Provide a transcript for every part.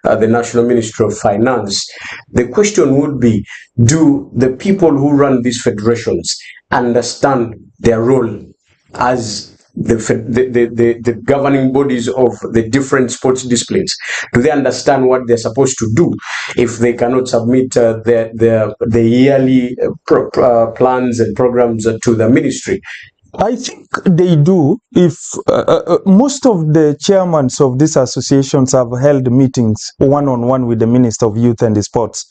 the National Ministry of Finance. The question would be, do the people who run these federations understand their role as the governing bodies of the different sports disciplines? Do they understand what they're supposed to do if they cannot submit the yearly plans and programs to the ministry? I think they do. If most of the chairmen of these associations have held meetings one-on-one with the Minister of Youth and Sports.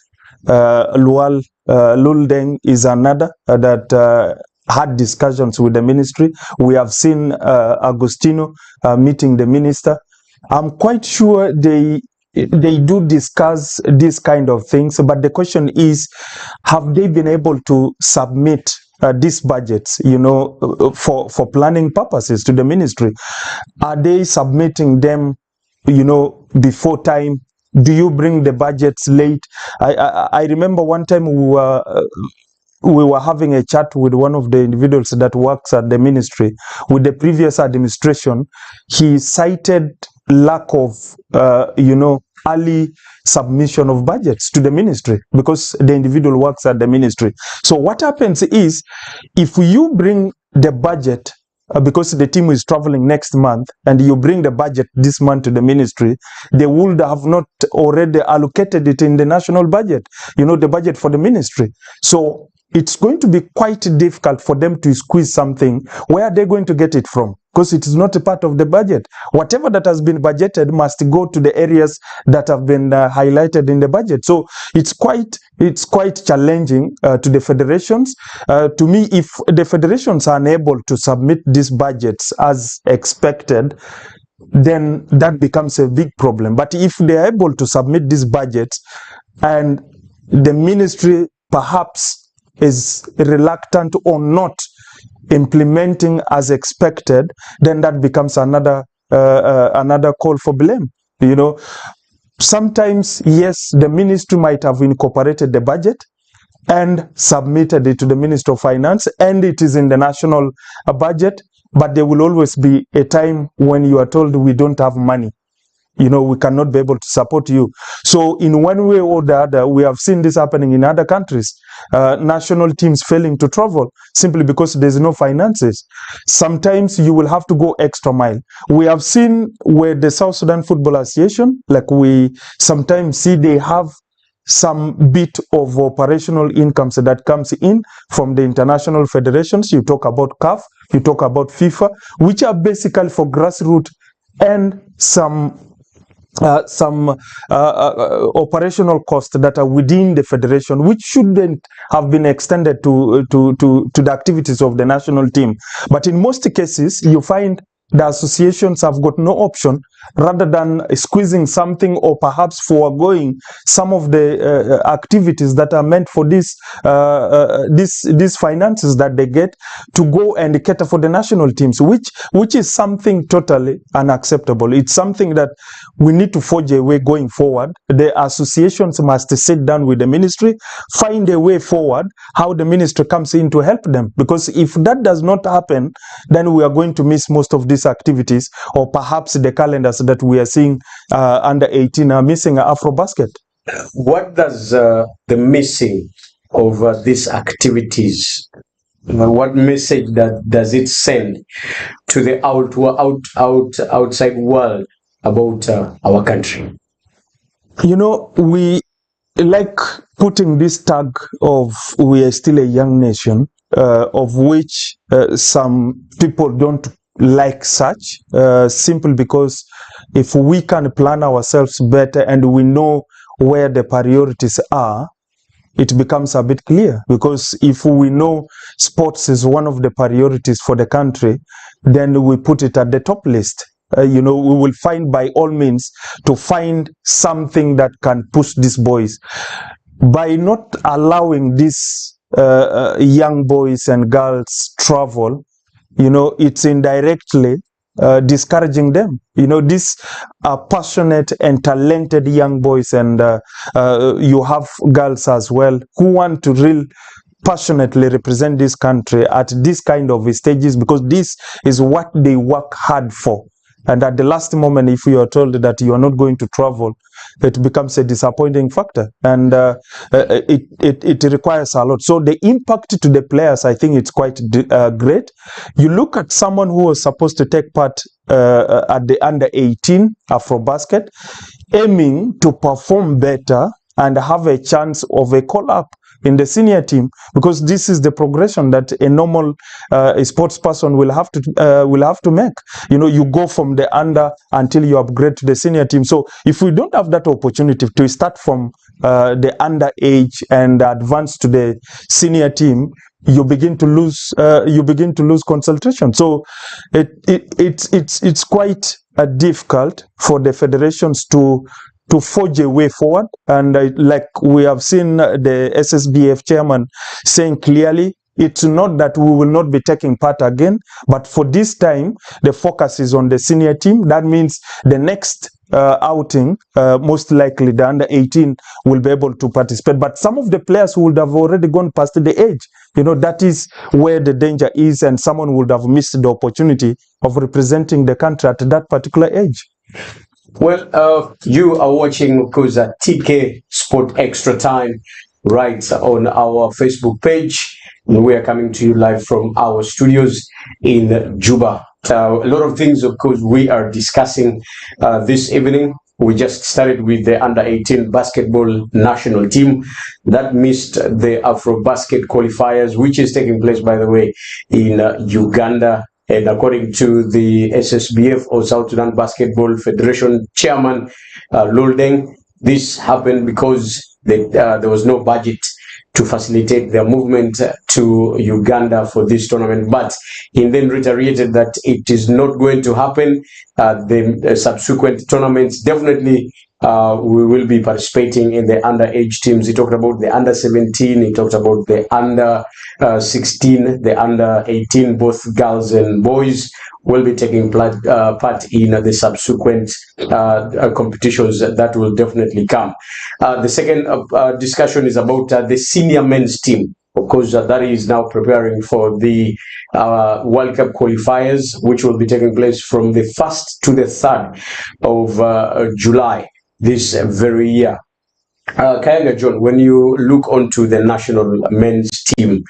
Luldeng is another that had discussions with the ministry. We have seen Agostino meeting the minister. I'm quite sure they do discuss these kind of things, but the question is, have they been able to submit these budgets, for planning purposes to the ministry? Are they submitting them, before time? Do you bring the budgets late? I remember one time we were having a chat with one of the individuals that works at the ministry. With the previous administration, he cited lack of, early submission of budgets to the ministry because the individual works at the ministry. So what happens is, if you bring the budget, because the team is traveling next month, and you bring the budget this month to the ministry, they would have not already allocated it in the national budget, the budget for the ministry. So it's going to be quite difficult for them to squeeze something. Where are they going to get it from? Because it is not a part of the budget. Whatever that has been budgeted must go to the areas that have been highlighted in the budget. So it's quite challenging to the federations. To me, if the federations are unable to submit these budgets as expected, then that becomes a big problem. But if they are able to submit these budgets and the ministry perhaps is reluctant or not implementing as expected, then that becomes another call for blame. Sometimes, yes, the ministry might have incorporated the budget and submitted it to the Minister of Finance, and it is in the national budget, but there will always be a time when you are told we don't have money. We cannot be able to support you. So in one way or the other, we have seen this happening in other countries. National teams failing to travel simply because there's no finances. Sometimes you will have to go extra mile. We have seen where the South Sudan Football Association, like we sometimes see, they have some bit of operational incomes that comes in from the international federations. You talk about CAF, you talk about FIFA, which are basically for grassroots, and some operational costs that are within the federation, which shouldn't have been extended to the activities of the national team. But in most cases, you find the associations have got no option rather than squeezing something or perhaps foregoing some of the activities that are meant for these finances that they get to go and cater for the national teams, which is something totally unacceptable. It's something that we need to forge a way going forward. The associations must sit down with the ministry, find a way forward, how the ministry comes in to help them. Because if that does not happen, then we are going to miss most of these activities, or perhaps the calendars that we are seeing under 18 are missing Afrobasket. What does the missing of these activities, what message does it send to the outside world about our country? We like putting this tag of we are still a young nation, of which some people don't like such, simply because if we can plan ourselves better and we know where the priorities are, it becomes a bit clear. Because if we know sports is one of the priorities for the country, then we put it at the top list. We will find by all means to find something that can push these boys. By not allowing these young boys and girls travel, it's indirectly discouraging them. These are passionate and talented young boys, and you have girls as well who want to really passionately represent this country at this kind of stages, because this is what they work hard for. And at the last moment, if you are told that you are not going to travel, it becomes a disappointing factor, and it requires a lot. So the impact to the players, I think it's quite great. You look at someone who was supposed to take part at the under 18 Afrobasket, aiming to perform better and have a chance of a call-up in the senior team, because this is the progression that a normal sports person will have to make. You know, you go from the under until you upgrade to the senior team. So if we don't have that opportunity to start from the under age and advance to the senior team, you begin to lose concentration. So it's quite difficult for the federations to forge a way forward. And like we have seen the SSBF chairman saying clearly, it's not that we will not be taking part again, but for this time, the focus is on the senior team. That means the next outing, most likely the under 18 will be able to participate. But some of the players would have already gone past the age. You know, that is where the danger is, and someone would have missed the opportunity of representing the country at that particular age. Well, you are watching, of course, TK Sport Extra Time right on our Facebook page. We are coming to you live from our studios in Juba. A lot of things, of course, we are discussing this evening. We just started with the under-18 basketball national team that missed the Afrobasket qualifiers, which is taking place, by the way, in Uganda. And according to the SSBF, or South Sudan Basketball Federation chairman, Luldeng, this happened because there was no budget to facilitate their movement to Uganda for this tournament. But he then reiterated that it is not going to happen. The subsequent tournaments, definitely we will be participating in the underage teams. He talked about the under 17, he talked about the under 16, the under 18, both girls and boys will be taking part in the subsequent competitions that will definitely come. The second discussion is about the senior men's team. Of course, that is now preparing for the World Cup qualifiers, which will be taking place from the 1st to the 3rd of July this very year. Kayanga John, when you look onto the national men's team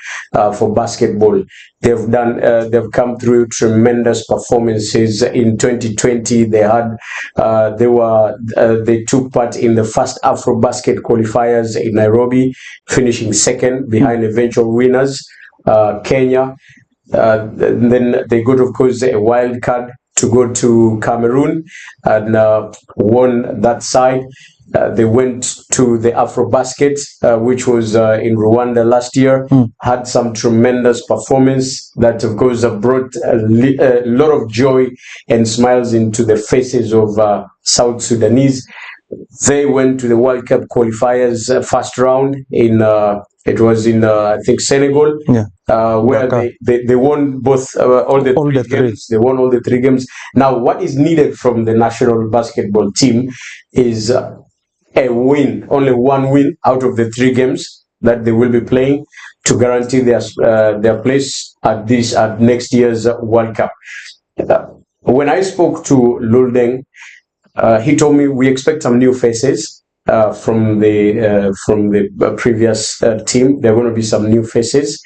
for basketball, they've come through tremendous performances. In 2020, they took part in the first Afrobasket qualifiers in Nairobi, finishing second behind eventual winners, Kenya. Then they got, of course, a wild card to go to Cameroon and won that side. They went to the Afrobasket, which was in Rwanda last year, had some tremendous performance that, of course, brought a lot of joy and smiles into the faces of South Sudanese. They went to the World Cup qualifiers first round in it was in I think Senegal, where they won both all the three games. They won all the 3 games. Now, what is needed from the national basketball team is a win, only 1 win out of the 3 games that they will be playing to guarantee their place at next year's World Cup. When I spoke to Luldeng, he told me we expect some new faces from the previous team. There are going to be some new faces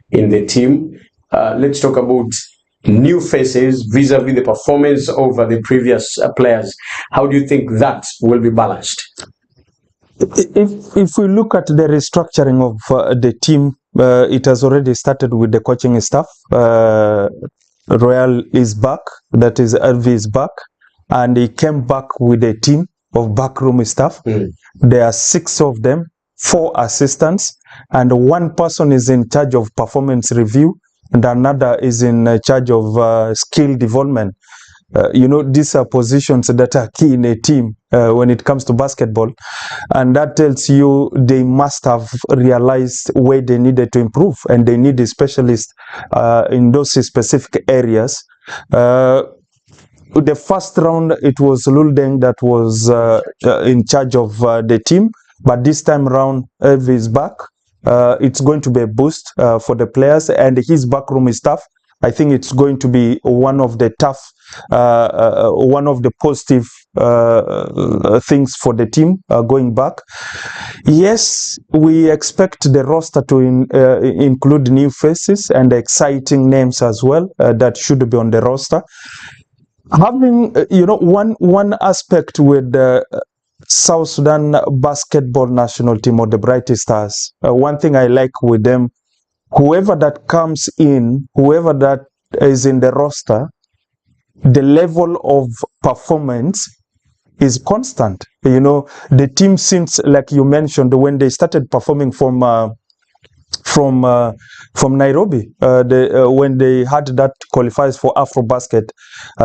in the team. Let's talk about new faces vis-a-vis the performance over the previous players. How do you think that will be balanced? If we look at the restructuring of the team, it has already started with the coaching staff. Royal is back, that is Elvi is back, and he came back with a team of backroom staff. There are 6 of them, 4 assistants, and 1 person is in charge of performance review, and another is in charge of skill development. You know, these are positions that are key in a team when it comes to basketball, and that tells you they must have realized where they needed to improve, and they need a specialist in those specific areas. The first round, it was Luldeng that was in charge of the team, but this time around, Elvi is back. It's going to be a boost for the players and his backroom staff. I think it's going to be one of the tough one of the positive things for the team going back. Yes, we expect the roster to include new faces and exciting names as well that should be on the roster. Having one aspect with the South Sudan basketball national team, or the Bright Stars, one thing I like with them, whoever that comes in, whoever that is in the roster, the level of performance is constant. The team, since, like you mentioned, when they started performing from Nairobi, when they had that qualifiers for AfroBasket,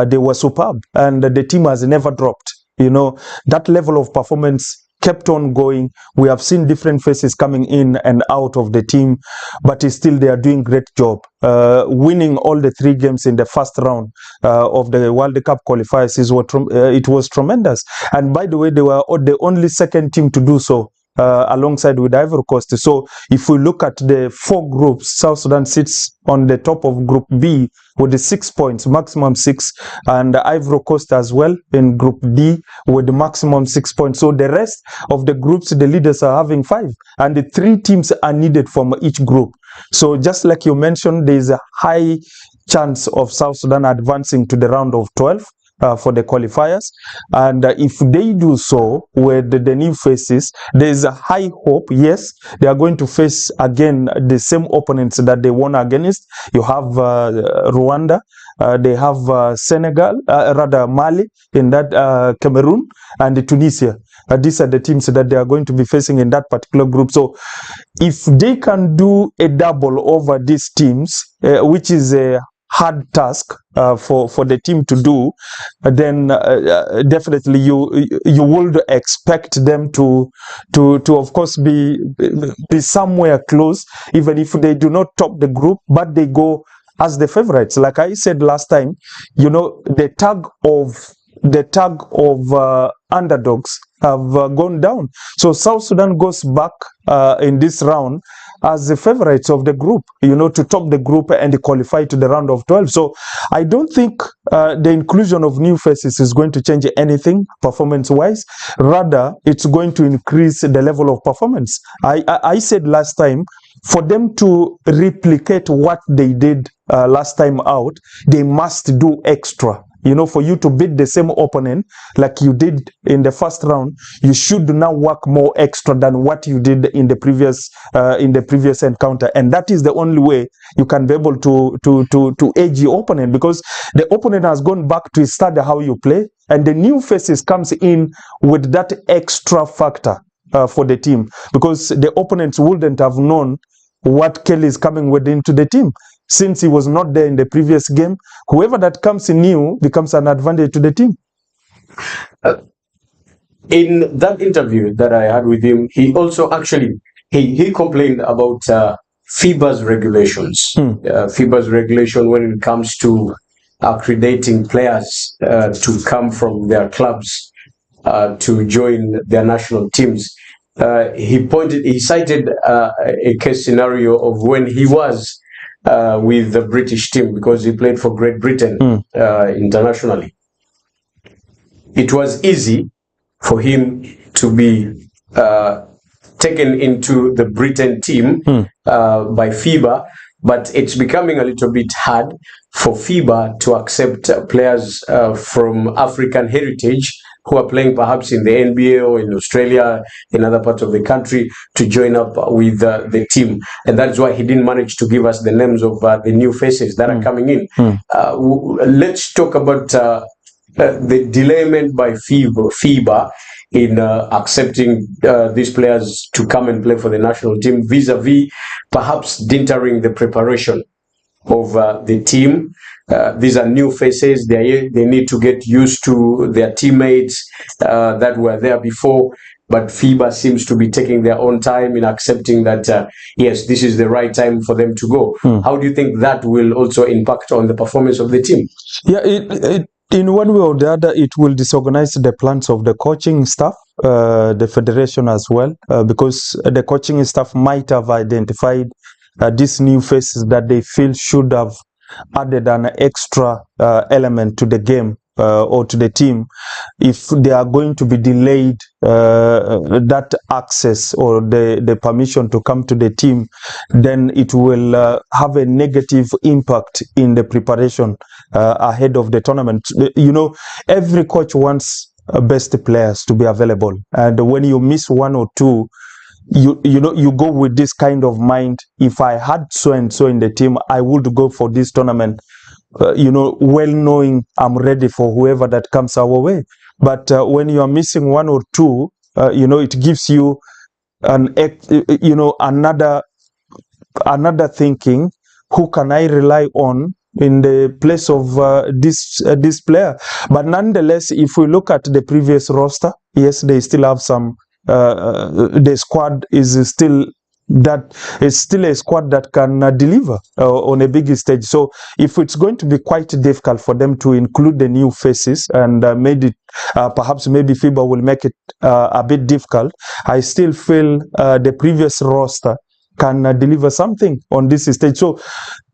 they were superb, and the team has never dropped. That level of performance kept on going. We have seen different faces coming in and out of the team, but still they are doing great job. Winning all the 3 games in the first round of the World Cup qualifiers it was tremendous. And by the way, they were the only second team to do so, alongside with Ivory Coast. So if we look at the 4 groups, South Sudan sits on the top of Group B with the 6 points, maximum 6, and Ivory Coast as well in Group D with the maximum 6 points. So the rest of the groups, the leaders are having 5, and the 3 teams are needed from each group. So just like you mentioned, there is a high chance of South Sudan advancing to the round of 12 for the qualifiers, and if they do so with the new faces, there is a high hope. Yes, they are going to face again the same opponents that they won against. You have Rwanda, they have Senegal, rather Mali in that, Cameroon, and Tunisia. These are the teams that they are going to be facing in that particular group. So if they can do a double over these teams, which is a hard task for the team to do, then definitely you would expect them to of course be somewhere close, even if they do not top the group, but they go as the favorites. Like I said last time, the tag of underdogs have gone down. So South Sudan goes back in this round as the favorites of the group, to top the group and qualify to the round of 12. So I don't think the inclusion of new faces is going to change anything performance-wise. Rather, it's going to increase the level of performance. I said last time, for them to replicate what they did last time out, they must do extra. For you to beat the same opponent like you did in the first round, you should now work more extra than what you did in the previous encounter, and that is the only way you can be able to edge your opponent, because the opponent has gone back to study how you play, and the new faces comes in with that extra factor for the team, because the opponents wouldn't have known what Kelly is coming with into the team, since he was not there in the previous game. Whoever that comes in new becomes an advantage to the team. In that interview that I had with him, he also actually he complained about FIBA's regulations. FIBA's regulation when it comes to accrediting players to come from their clubs to join their national teams. He cited a case scenario of when he was with the British team, because he played for Great Britain internationally. It was easy for him to be taken into the Britain team by FIBA, but it's becoming a little bit hard for FIBA to accept players from African heritage who are playing perhaps in the NBA or in Australia, in other parts of the country, to join up with the team. And that's why he didn't manage to give us the names of the new faces that are coming in. Let's talk about the delayment by FIBA in accepting these players to come and play for the national team, vis-a-vis perhaps dithering the preparation of the team. These are new faces. They need to get used to their teammates that were there before, but FIBA seems to be taking their own time in accepting that yes, this is the right time for them to go. How do you think that will also impact on the performance of the team? Yeah, in one way or the other, it will disorganize the plans of the coaching staff, the federation as well, because the coaching staff might have identified these new faces that they feel should have added an extra element to the game or to the team. If they are going to be delayed that access or the permission to come to the team, then it will have a negative impact in the preparation ahead of the tournament. You know, every coach wants best players to be available, and when you miss one or two, you go with this kind of mind. If I had so and so in the team, I would go for this tournament, well knowing I'm ready for whoever that comes our way. But when you are missing one or two, it gives you another thinking. Who can I rely on in the place of this player? But nonetheless, if we look at the previous roster, yes, they still have some. The squad is still a squad that can deliver on a big stage. So if it's going to be quite difficult for them to include the new faces, and perhaps maybe FIBA will make it a bit difficult, I still feel the previous roster can deliver something on this stage. So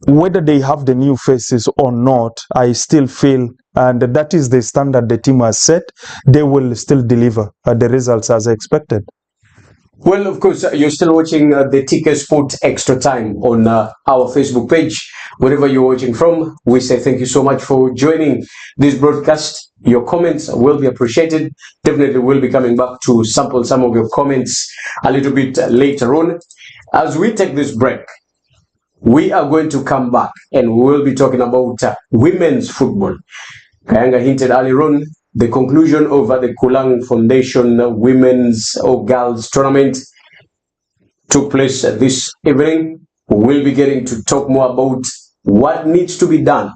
whether they have the new faces or not, I still feel, and that is the standard the team has set, they will still deliver the results as expected. Well, of course, you're still watching the tkSPORTS Extra Time on our Facebook page. Wherever you're watching from, we say thank you so much for joining this broadcast. Your comments will be appreciated. Definitely we'll be coming back to sample some of your comments a little bit later on. As we take this break, we are going to come back and we will be talking about women's football. Kayanga hinted earlier on, the conclusion of the Kulang Foundation Women's or Girls Tournament took place this evening. We'll be getting to talk more about what needs to be done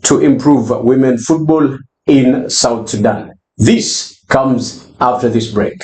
to improve women football in South Sudan. This comes after this break.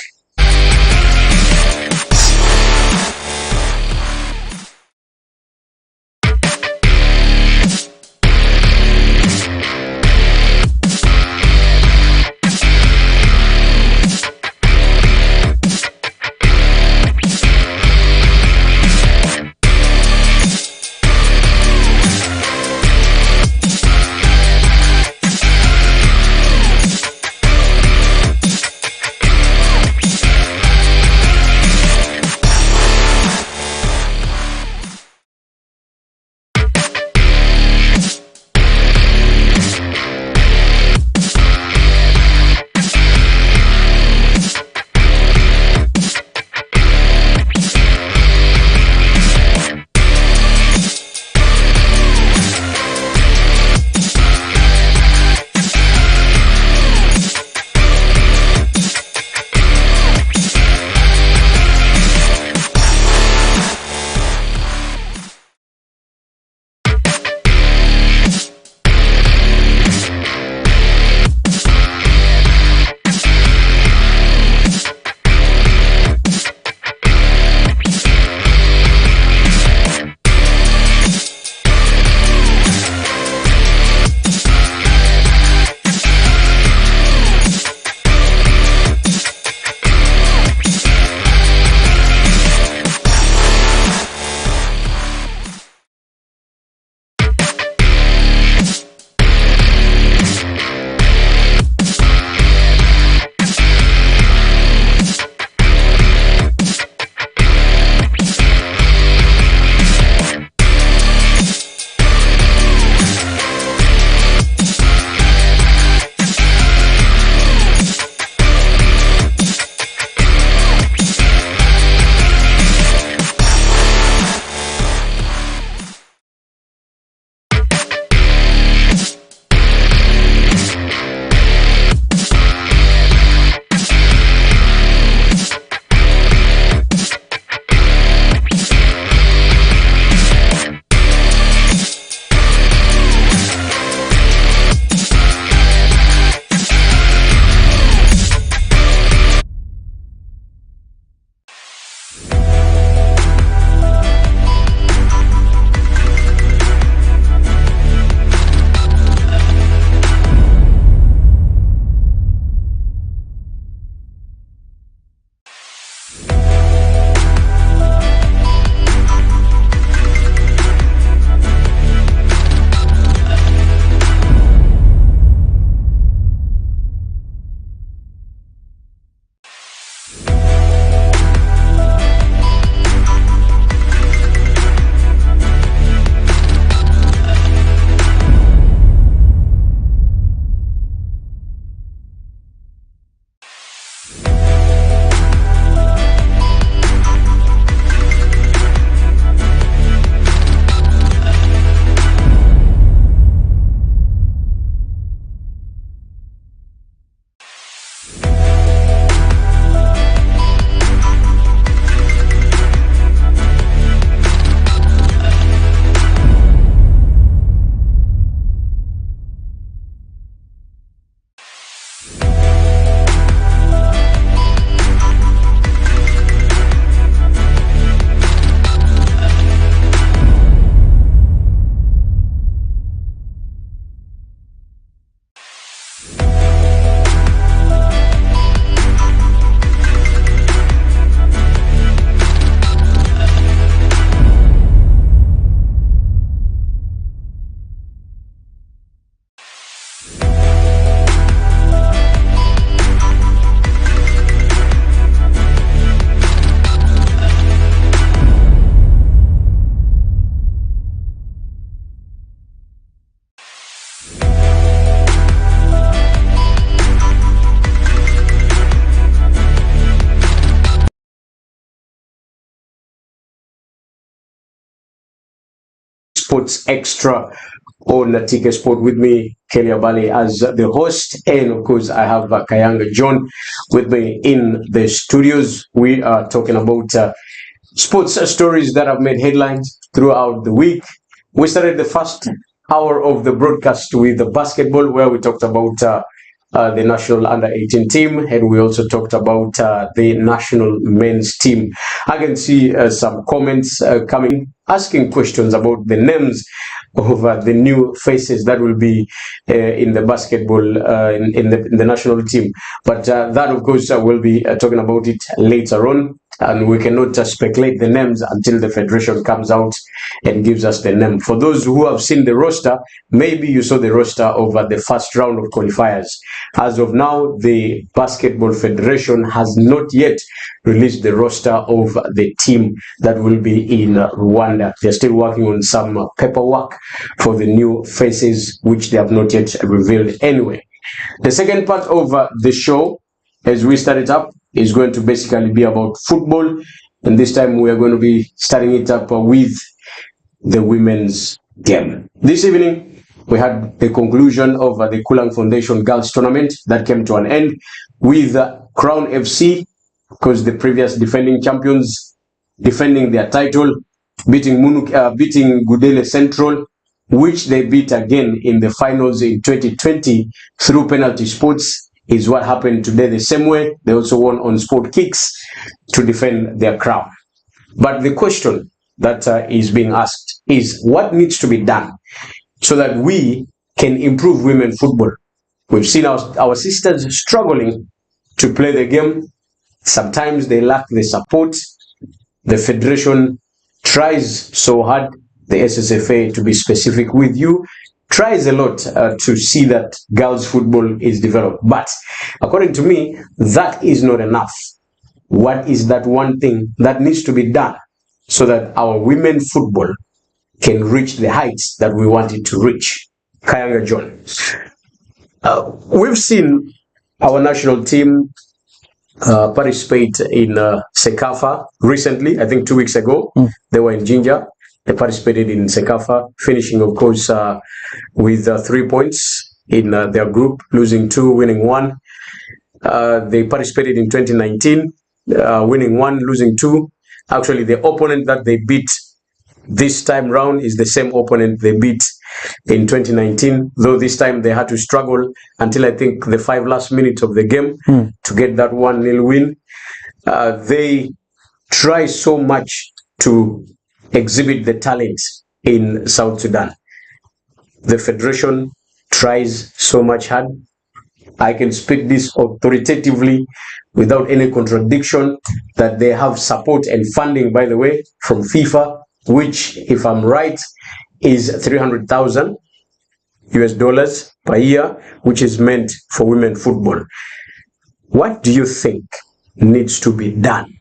Sports Extra on tkSPORTS. With me, Kelly Abali as the host, and of course I have Kayanga John with me in the studios. We are talking about sports stories that have made headlines throughout the week. We started the first hour of the broadcast with the basketball, where we talked about the national under-18 team, and we also talked about the national men's team. I can see some comments coming, asking questions about the names of the new faces that will be in the basketball in the national team. But that, of course, we'll be talking about it later on. And we cannot speculate the names until the federation comes out and gives us the name. For those who have seen the roster, maybe you saw the roster over the first round of qualifiers. As of now, the Basketball Federation has not yet released the roster of the team that will be in Rwanda. They're still working on some paperwork for the new faces, which they have not yet revealed anyway. The second part of the show, as we start it up, is going to basically be about football, and this time we are going to be starting it up with the women's game. This evening we had the conclusion of the Kulang Foundation Girls Tournament that came to an end with Crown FC, because the previous defending champions defending their title, beating Gudele Central, which they beat again in the finals in 2020 through penalty sports. Is what happened today the same way. They also won on sport kicks to defend their crown. But the question that is being asked is, what needs to be done so that we can improve women football? We've seen our sisters struggling to play the game. Sometimes they lack the support. The federation tries so hard, the SSFA to be specific with you, tries a lot to see that girls football is developed. But according to me, that is not enough. What is that one thing that needs to be done so that our women football can reach the heights that we want it to reach? Kayanga John. We've seen our national team participate in Sekafa recently. I think 2 weeks ago, they were in Jinja. They participated in Sekafa, finishing, of course, with 3 points in their group, losing 2, winning 1. They participated in 2019, winning 1, losing 2. Actually, the opponent that they beat this time round is the same opponent they beat in 2019, though this time they had to struggle until I think the 5 last minutes of the game to get that 1-0 win. They try so much to exhibit the talent in South Sudan. The federation tries so much hard. I can speak this authoritatively without any contradiction that they have support and funding, by the way, from FIFA, which, if I'm right, is $300,000 per year, which is meant for women football. What do you think needs to be done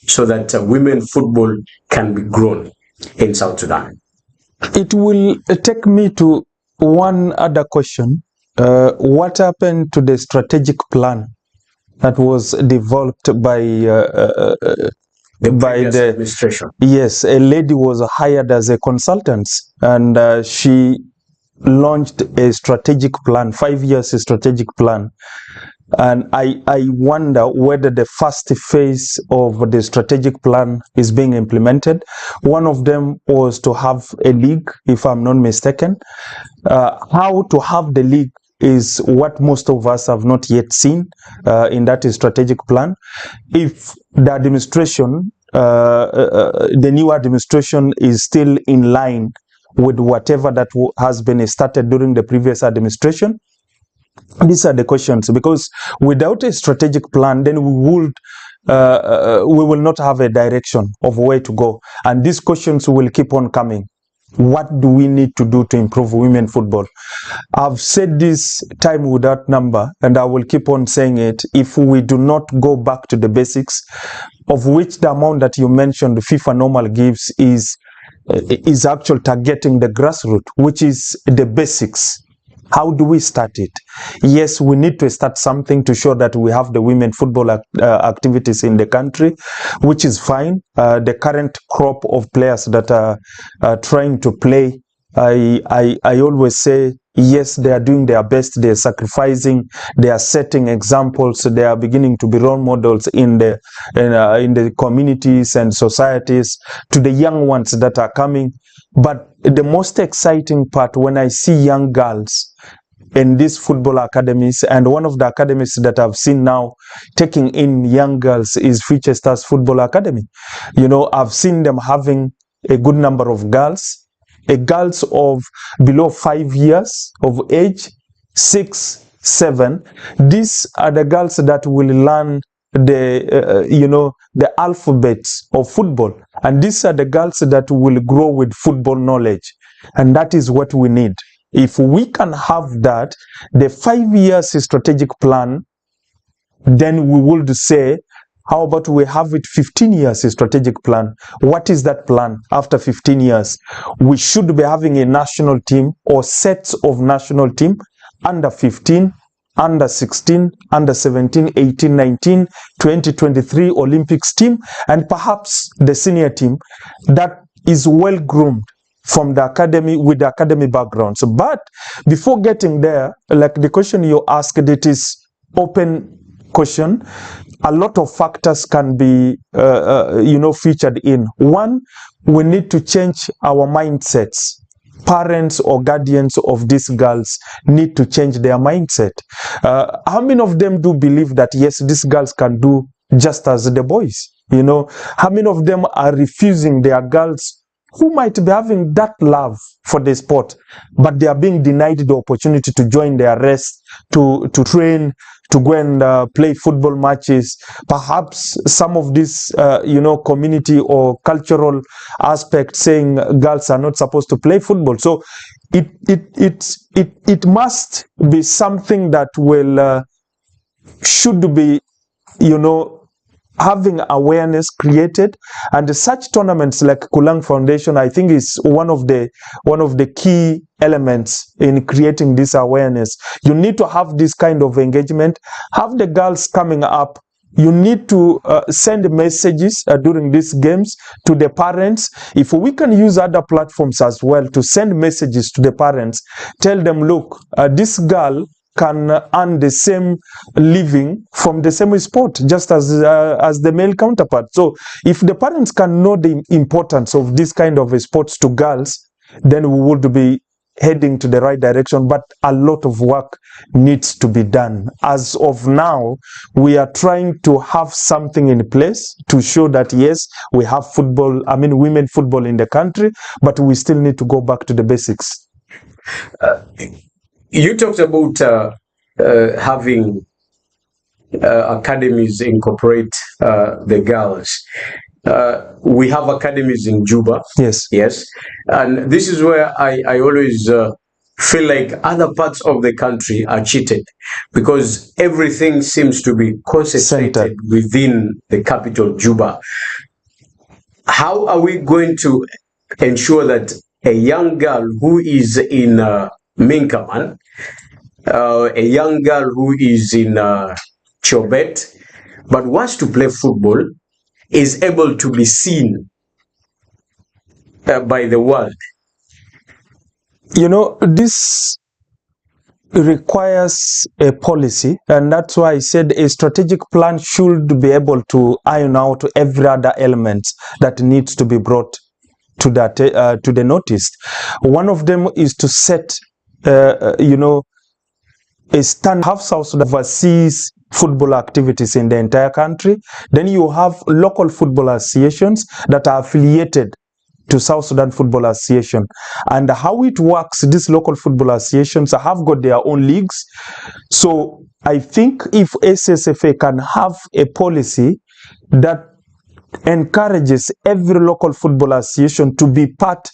so that women football can be grown in South Sudan? It will take me to one other question. What happened to the strategic plan that was developed by the administration? Yes, a lady was hired as a consultant, and she launched a strategic plan, 5 years strategic plan. And I wonder whether the first phase of the strategic plan is being implemented. One of them was to have a league, if I'm not mistaken. How to have the league is what most of us have not yet seen in that strategic plan. If the administration, the new administration is still in line with whatever that has been started during the previous administration, these are the questions, because without a strategic plan, then we will not have a direction of where to go, and these questions will keep on coming. What do we need to do to improve women football? I've said this time without number, and I will keep on saying it. If we do not go back to the basics, of which the amount that you mentioned, the FIFA normal gives, is actually targeting the grassroots, which is the basics. How do we start it? Yes, we need to start something to show that we have the women football activities in the country, which is fine. The current crop of players that are trying to play I always say, yes, they are doing their best, they are sacrificing, they are setting examples, they are beginning to be role models in the communities and societies to the young ones that are coming. But the most exciting part, when I see young girls in these football academies, and one of the academies that I've seen now taking in young girls is Future Stars Football Academy. You know, I've seen them having a good number of girls of below 5 years of age, 6, 7. These are the girls that will learn the alphabets of football, and these are the girls that will grow with football knowledge, and that is what we need. If we can have that, the 5 years strategic plan, then we would say, how about we have it 15 years strategic plan? What is that plan after 15 years? We should be having a national team or sets of national team, under 15, under 16, under 17, 18, 19, 20, 23 Olympics team, and perhaps the senior team that is well groomed from the academy with the academy backgrounds. But before getting there, like the question you asked, it is open question. A lot of factors can be featured in. One, we need to change our mindsets. Parents or guardians of these girls need to change their mindset. How many of them do believe that yes, these girls can do just as the boys? You know, how many of them are refusing their girls who might be having that love for the sport, but they are being denied the opportunity to join their rest, to train, to go and play football matches? Perhaps some of this, community or cultural aspect saying girls are not supposed to play football. So it must be something that will should be, having awareness created, and such tournaments like Kulang Foundation, I think, is one of the key elements in creating this awareness. You need to have this kind of engagement, have the girls coming up. You need to send messages during these games to the parents. If we can use other platforms as well to send messages to the parents, tell them, look, this girl can earn the same living from the same sport just as the male counterpart. So if the parents can know the importance of this kind of sports to girls, then we would be heading to the right direction. But a lot of work needs to be done. As of now, we are trying to have something in place to show that yes, we have women football in the country, but we still need to go back to the basics. You talked about having academies incorporate the girls. We have academies in Juba. Yes. And this is where I always feel like other parts of the country are cheated, because everything seems to be concentrated within the capital, Juba. How are we going to ensure that a young girl who is in Minkaman, a young girl who is in Chobet, but wants to play football, is able to be seen by the world? This requires a policy, and that's why I said a strategic plan should be able to iron out every other element that needs to be brought to the notice. One of them is to set a stand, have South Sudan overseas football activities in the entire country. Then you have local football associations that are affiliated to South Sudan Football Association. And how it works, these local football associations have got their own leagues. So I think if SSFA can have a policy that encourages every local football association to be part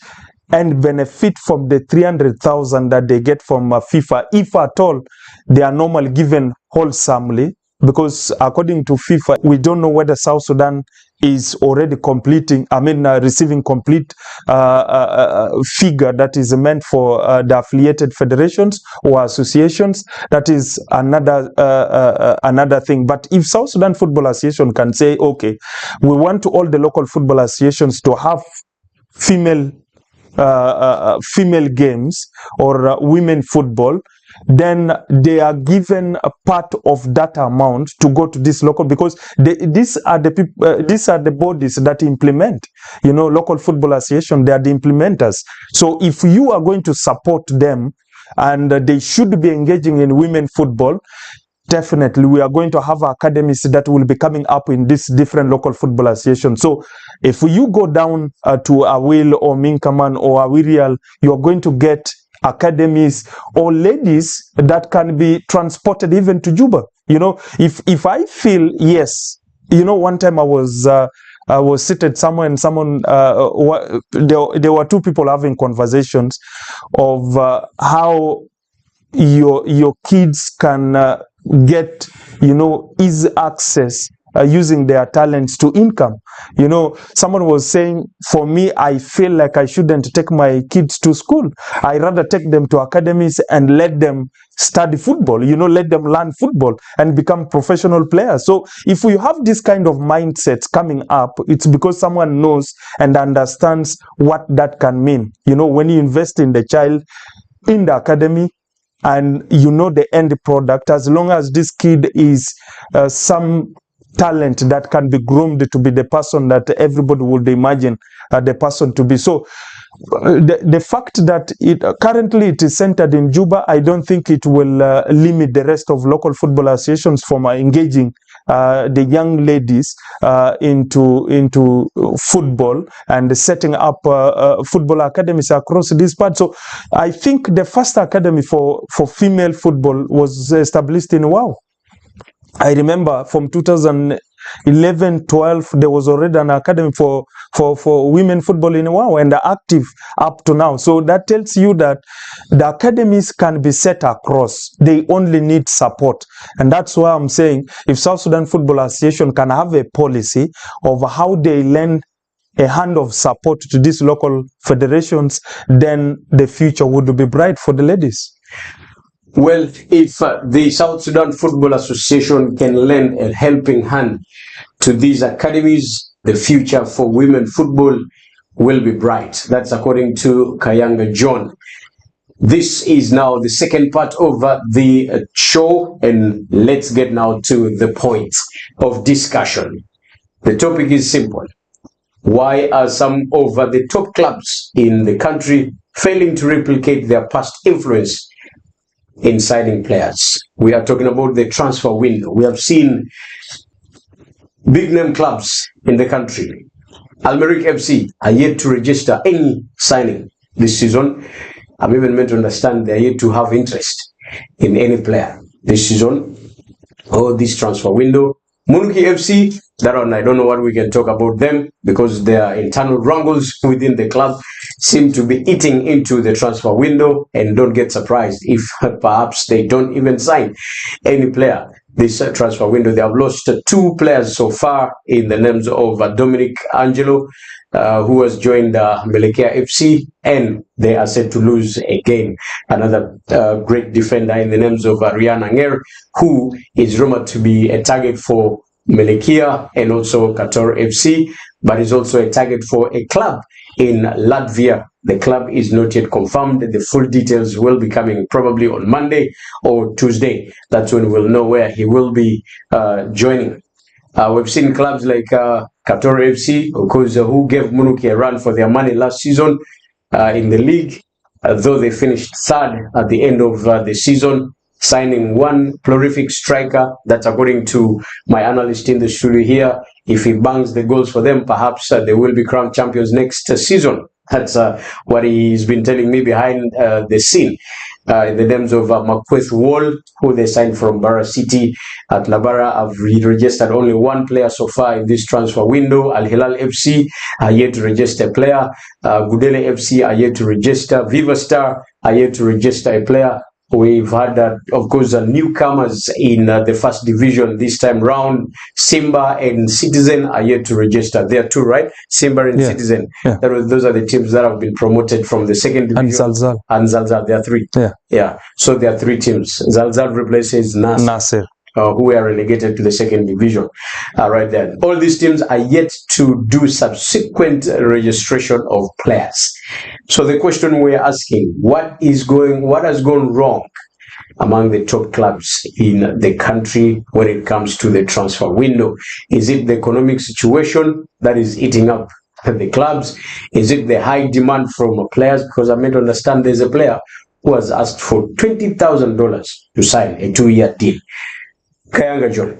and benefit from the 300,000 that they get from FIFA, if at all they are normally given wholesomely, because according to FIFA, we don't know whether South Sudan is already receiving complete figure that is meant for the affiliated federations or associations. That is another thing. But if South Sudan Football Association can say, okay, we want all the local football associations to have female female games or women football, then they are given a part of that amount to go to this local, because these are the people, these are the bodies that implement, you know, local football association. They are the implementers. So if you are going to support them, and they should be engaging in women football, definitely we are going to have academies that will be coming up in this different local football associations. So if you go down to Awil or Minkaman or Awirial, you are going to get academies or ladies that can be transported even to Juba. You know, if I feel, yes, you know, one time I was seated somewhere and someone, there were two people having conversations of how your kids can get, you know, easy access using their talents to income. You know, someone was saying, for me, I feel like I shouldn't take my kids to school. I rather take them to academies and let them study football, you know, let them learn football and become professional players. So if we have this kind of mindsets coming up, it's because someone knows and understands what that can mean. You know, when you invest in the child in the academy, and you know the end product, as long as this kid is some talent that can be groomed to be the person that everybody would imagine the person to be. So the fact that currently it is centered in Juba, I don't think it will limit the rest of local football associations from engaging the young ladies into football and setting up football academies across this part. So I think the first academy for female football was established in Wow. I remember from 2011-12 there was already an academy for women football in Wow, and they're active up to now. So that tells you that the academies can be set across. They only need support, and that's why I'm saying if South Sudan Football Association can have a policy of how they lend a hand of support to these local federations, then the future would be bright for the ladies. Well, if the South Sudan Football Association can lend a helping hand to these academies, the future for women football will be bright. That's according to Kayanga John. This is now the second part of the show, and let's get now to the point of discussion. The topic is simple. Why are some of the top clubs in the country failing to replicate their past influence in signing players? We are talking about the transfer window. We have seen big name clubs in the country. Almeric FC are yet to register any signing this season. I'm even meant to understand they are yet to have interest in any player this season or this transfer window. Munuki FC, that one, I don't know what we can talk about them, because their internal wrangles within the club seem to be eating into the transfer window, and don't get surprised if perhaps they don't even sign any player this transfer window. They have lost two players so far in the names of Dominic Angelo, who has joined Melekia FC, and they are set to lose again another great defender in the names of Rian Anger, who is rumored to be a target for Melekia and also Qatar FC, but is also a target for a club in Latvia. The club is not yet confirmed. The full details will be coming probably on Monday or Tuesday. That's when we'll know where he will be joining. We've seen clubs like Qatar FC, because who gave Munuki a run for their money last season in the league, though they finished third at the end of the season, signing one prolific striker. That's according to my analyst in the studio here. If he bangs the goals for them, perhaps they will be crowned champions next season. That's what he's been telling me behind the scene. In the names of Makweth Wall, who they signed from Bara City at Labara, have registered only one player so far in this transfer window. Al Hilal FC are yet to register a player. Gudele FC are yet to register. Viva Star are yet to register a player. We've had, of course, newcomers in the first division this time round. Simba and Citizen are yet to register. There are two, right? Simba and Citizen. Yeah. Those are the teams that have been promoted from the second division. And Zalzal. There are three. Yeah. So there are three teams. Zalzal replaces Nasser. who were relegated to the second division. Right there. All these teams are yet to do subsequent registration of players. So the question we're asking, what has gone wrong among the top clubs in the country when it comes to the transfer window? Is it the economic situation that is eating up the clubs? Is it the high demand from players? Because I meant to understand there's a player who has asked for $20,000 to sign a 2-year deal. Kayanga John.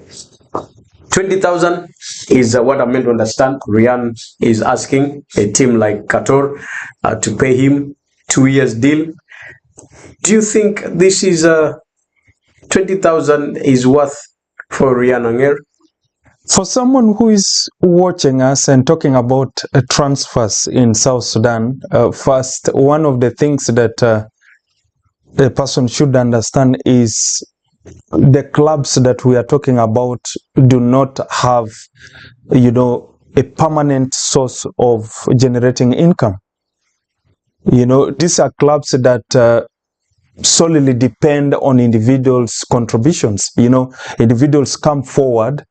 20,000 is what I meant to understand. Ryan is asking a team like Qatar to pay him 2 years deal. Do you think this is 20,000 is worth for Ryan Anger? For someone who is watching us and talking about transfers in South Sudan, first, one of the things that the person should understand is the clubs that we are talking about do not have, a permanent source of generating income. These are clubs that solely depend on individuals' contributions. Individuals come forward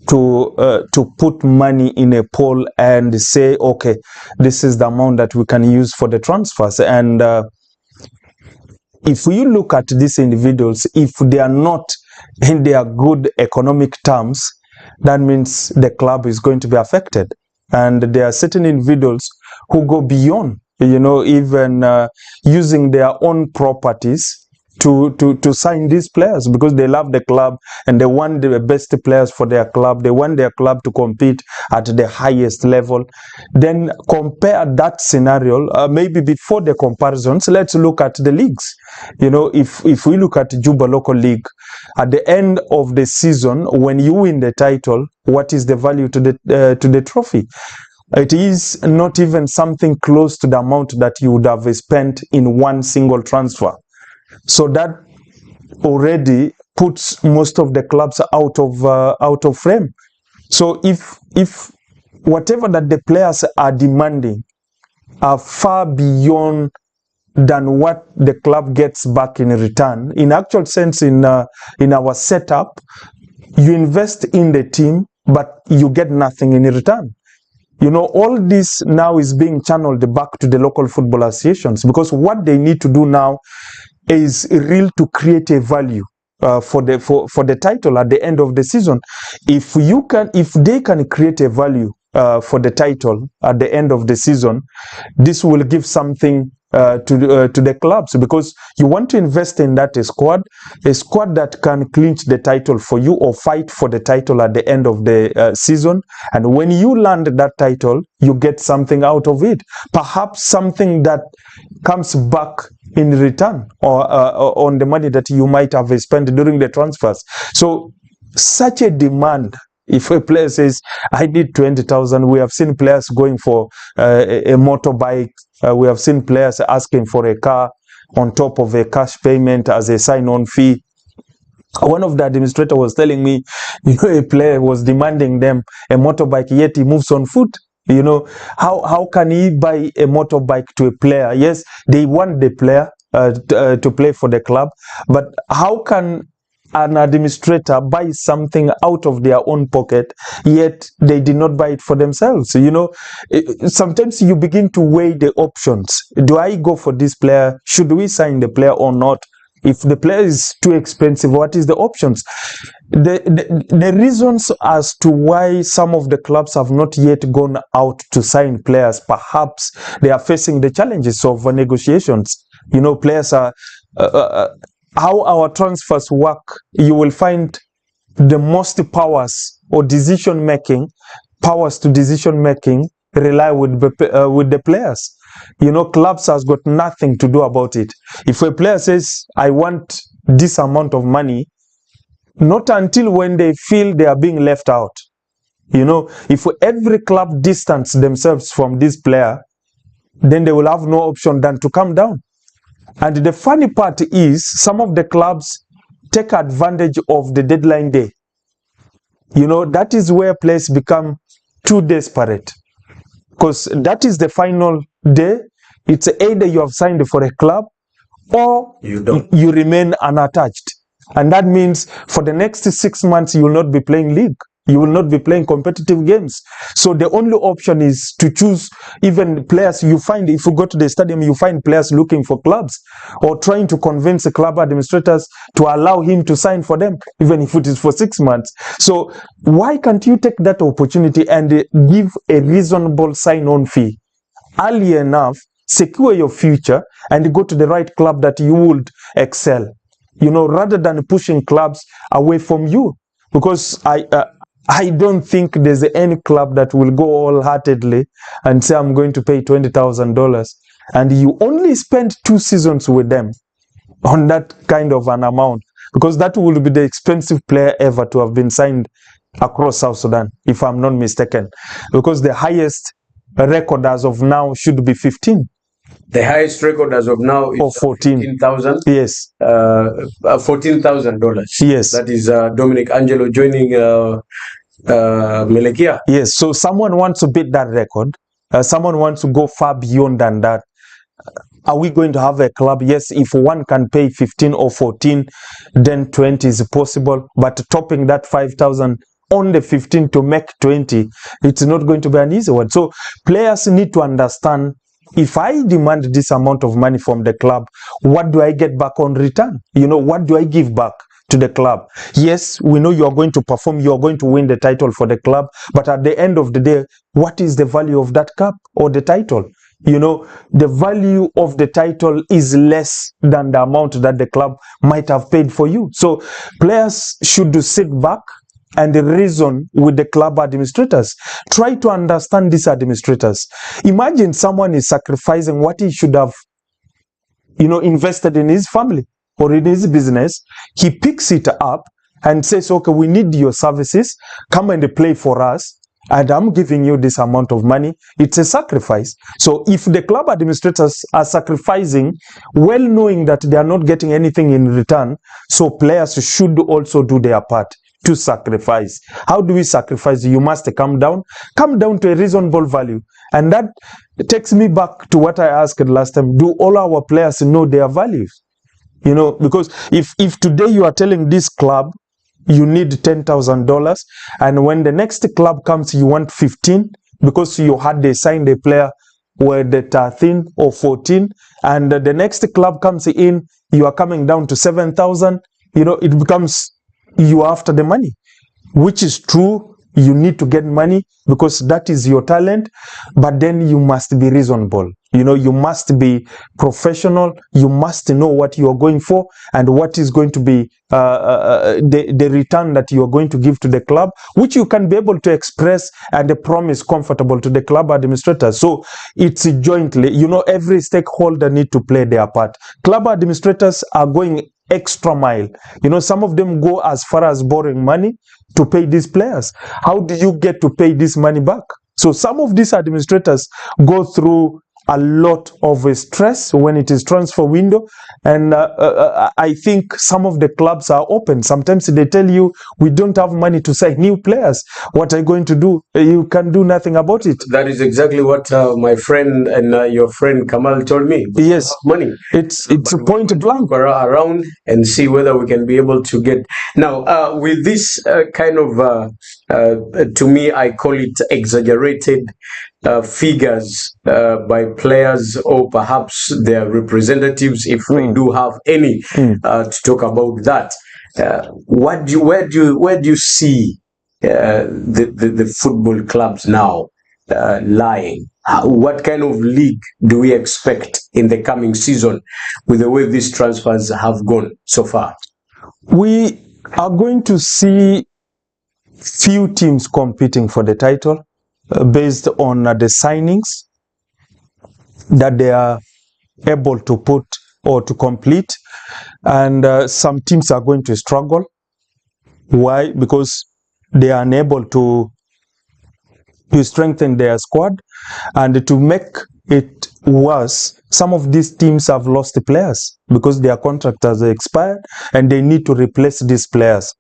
to put money in a pool and say, okay, this is the amount that we can use for the transfers. And if you look at these individuals, if they are not in their good economic terms, that means the club is going to be affected. And there are certain individuals who go beyond, even using their own properties to sign these players because they love the club and they want the best players for their club. They want their club to compete at the highest level. Then compare that scenario, maybe before the comparisons, let's look at the leagues. If we look at Juba Local League, at the end of the season, when you win the title, what is the value to the trophy? It is not even something close to the amount that you would have spent in one single transfer. So that already puts most of the clubs out of frame. So if whatever that the players are demanding are far beyond than what the club gets back in return, in actual sense, in our setup, you invest in the team, but you get nothing in return. All this now is being channeled back to the local football associations because what they need to do now is real to create a value for the title at the end of the season. If they can create a value for the title at the end of the season, this will give something to the clubs because you want to invest in that squad that can clinch the title for you or fight for the title at the end of the season. And when you land that title, you get something out of it, perhaps something that comes back in return or on the money that you might have spent during the transfers. So such a demand, if a player says, I need 20,000, we have seen players going for a motorbike. We have seen players asking for a car on top of a cash payment as a sign-on fee. One of the administrators was telling me, a player was demanding them a motorbike, yet he moves on foot. How can he buy a motorbike to a player? Yes, they want the player to play for the club, but how can an administrator buy something out of their own pocket, yet they did not buy it for themselves? Sometimes you begin to weigh the options. Do I go for this player? Should we sign the player or not? If the player is too expensive, what is the options? The reasons as to why some of the clubs have not yet gone out to sign players, perhaps they are facing the challenges of negotiations. Players are how our transfers work. You will find the most powers to decision making rely with the players. Clubs has got nothing to do about it. If a player says, I want this amount of money, not until when they feel they are being left out. If every club distance themselves from this player, then they will have no option than to come down. And the funny part is, some of the clubs take advantage of the deadline day. That is where players become too desperate. Because that is the final day. It's either you have signed for a club or you remain unattached. And that means for the next 6 months, you will not be playing league. You will not be playing competitive games. So the only option is to choose even players you find. If you go to the stadium, you find players looking for clubs or trying to convince the club administrators to allow him to sign for them, even if it is for 6 months. So why can't you take that opportunity and give a reasonable sign-on fee early enough, secure your future, and go to the right club that you would excel, rather than pushing clubs away from you? Because I don't think there's any club that will go wholeheartedly and say, I'm going to pay $20,000, and you only spend 2 seasons with them on that kind of an amount, because that will be the expensive player ever to have been signed across South Sudan, if I'm not mistaken, because the highest record as of now should be 15. The highest record as of now is 14,000. Yes. $14,000. Yes. That is Dominic Angelo joining Melekia. Yes. So someone wants to beat that record. Someone wants to go far beyond than that. Are we going to have a club? Yes, if one can pay 15 or 14, then 20 is possible. But topping that 5,000 on the 15 to make 20, it's not going to be an easy one. So players need to understand, if I demand this amount of money from the club, what do I get back on return? What do I give back to the club? Yes, we know you are going to perform, you are going to win the title for the club, but at the end of the day, what is the value of that cup or the title? The value of the title is less than the amount that the club might have paid for you. So players should sit back and reason with the club administrators. Try to understand these administrators. Imagine someone is sacrificing what he should have, invested in his family or in his business. He picks it up and says, okay, we need your services. Come and play for us. And I'm giving you this amount of money. It's a sacrifice. So if the club administrators are sacrificing, well knowing that they are not getting anything in return, so players should also do their part to sacrifice. How do we sacrifice? You must come down to a reasonable value. And that takes me back to what I asked last time. Do all our players know their values? Because if today you are telling this club you need $10,000, and when the next club comes you want 15 because you had they signed a player with the 13 or 14, and the next club comes in, you are coming down to 7,000, it becomes you after the money, which is true. You need to get money because that is your talent, but then you must be reasonable. You must be professional. You must know what you are going for and what is going to be the return that you are going to give to the club, which you can be able to express and promise comfortable to the club administrator. So it's jointly, every stakeholder need to play their part. Club administrators are going extra mile. Some of them go as far as borrowing money to pay these players. How do you get to pay this money back? So some of these administrators go through a lot of stress when it is transfer window, and I think some of the clubs are open. Sometimes they tell you, we don't have money to sign new players. What are you going to do? You can do nothing about it. That is exactly what my friend and your friend Kamal told me. Yes, money. It's a point blank. Around and see whether we can be able to get. Now, with this kind of, to me, I call it exaggerated figures by players or perhaps their representatives, if they do have any, to talk about that. Where do you see the football clubs now lying? What kind of league do we expect in the coming season with the way these transfers have gone so far? We are going to see few teams competing for the title based on the signings that they are able to put or to complete, and some teams are going to struggle. Why? Because they are unable to strengthen their squad and to make it was, some of these teams have lost the players because their contract has expired and they need to replace these players.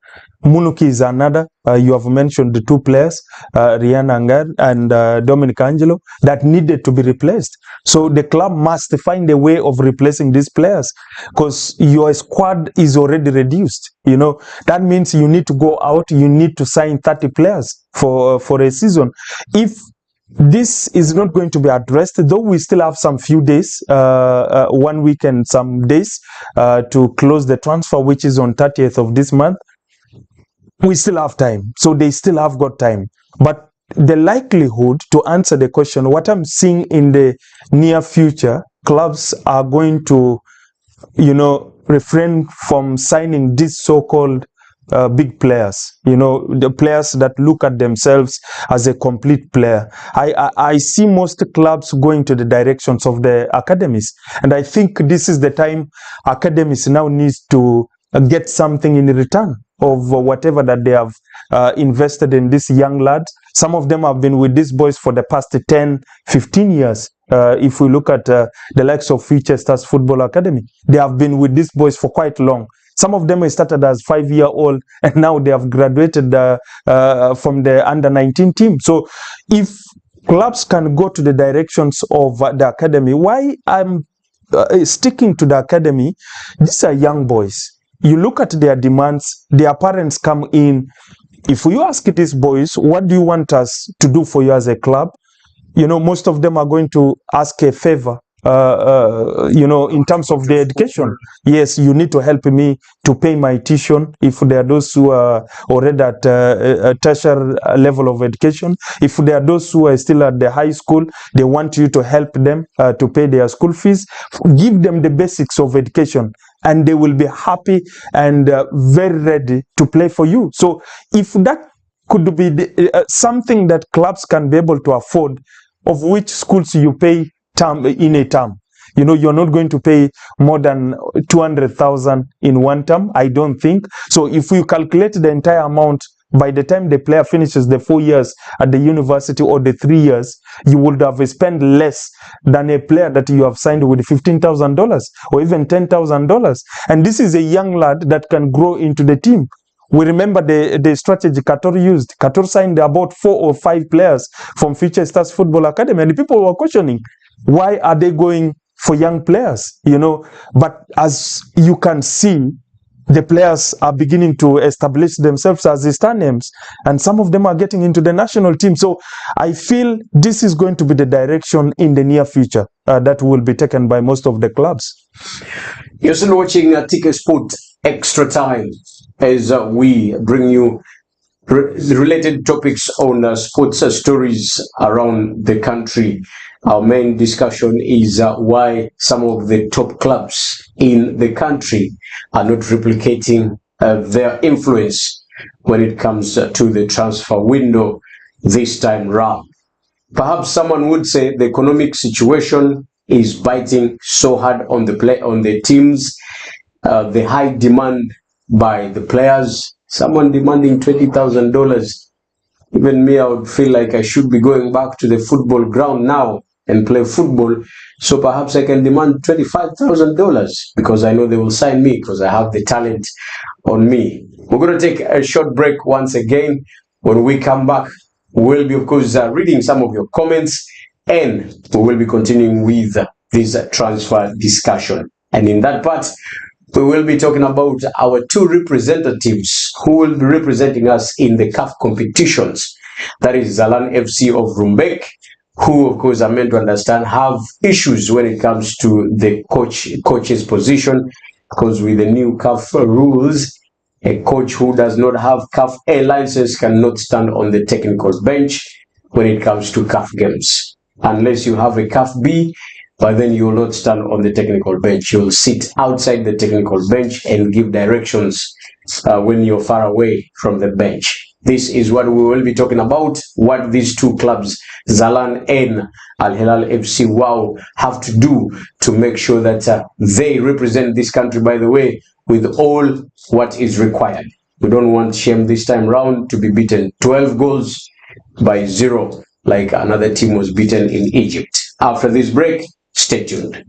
Munuki is another. You have mentioned the two players, Rian Angar and Dominic Angelo, that needed to be replaced. So the club must find a way of replacing these players because your squad is already reduced. You know, that means you need to go out, you need to sign 30 players for a season. If this is not going to be addressed, though we still have some few days, 1 week and some days to close the transfer, which is on 30th of this month. We still have time, so they still have got time. But the likelihood, to answer the question, what I'm seeing in the near future, clubs are going to, you know, refrain from signing these so-called big players, you know, the players that look at themselves as a complete player. I see most clubs going to the directions of the academies, and I think this is the time academies now needs to get something in return of whatever that they have invested in these young lads. Some of them have been with these boys for the past 10, 15 years. If we look at the likes of Future Stars Football Academy, they have been with these boys for quite long. Some of them started as 5-year-old and now they have graduated from the under-19 team. So if clubs can go to the directions of the academy, why I'm sticking to the academy, these are young boys. You look at their demands, their parents come in. If you ask these boys, what do you want us to do for you as a club? You know, most of them are going to ask a favor, you know, in terms of their education. Yes, you need to help me to pay my tuition if there are those who are already at a tertiary level of education. If there are those who are still at the high school, they want you to help them to pay their school fees. Give them the basics of education, and they will be happy and very ready to play for you. So if that could be something that clubs can be able to afford, of which schools you pay term in a term. You know, you're not going to pay more than 200,000 in one term, I don't think. So if you calculate the entire amount, by the time the player finishes the 4 years at the university or the 3 years, you would have spent less than a player that you have signed with $15,000 or even $10,000. And this is a young lad that can grow into the team. We remember the strategy Qatar used. Qatar signed about 4 or 5 players from Future Stars Football Academy, and people were questioning, why are they going for young players? You know, but as you can see, the players are beginning to establish themselves as star names, and some of them are getting into the national team. So I feel this is going to be the direction in the near future that will be taken by most of the clubs. You're still watching tkSPORTS Extra Time as we bring you related topics on sports stories around the country. Our main discussion is why some of the top clubs in the country are not replicating their influence when it comes to the transfer window this time round. Perhaps someone would say the economic situation is biting so hard on the teams, the high demand by the players. Someone demanding $20,000. Even me, I would feel like I should be going back to the football ground now and play football. So perhaps I can demand $25,000 because I know they will sign me because I have the talent on me. We're going to take a short break once again. When we come back, we'll be, of course, reading some of your comments, and we will be continuing with this transfer discussion. And in that part, we will be talking about our 2 representatives who will be representing us in the CAF competitions. That is Zalan FC of Rumbek, who, of course, are meant to understand have issues when it comes to the coach's position, because with the new CAF rules, a coach who does not have CAF A license cannot stand on the technical bench when it comes to CAF games. Unless you have a CAF B, but then you will not stand on the technical bench. You will sit outside the technical bench and give directions when you're far away from the bench. This is what we will be talking about, what these 2 clubs, Zalan and Al Hilal FC Wow, have to do to make sure that they represent this country, by the way, with all what is required. We don't want shame this time round to be beaten 12 goals by 0 like another team was beaten in Egypt. After this break, stay tuned.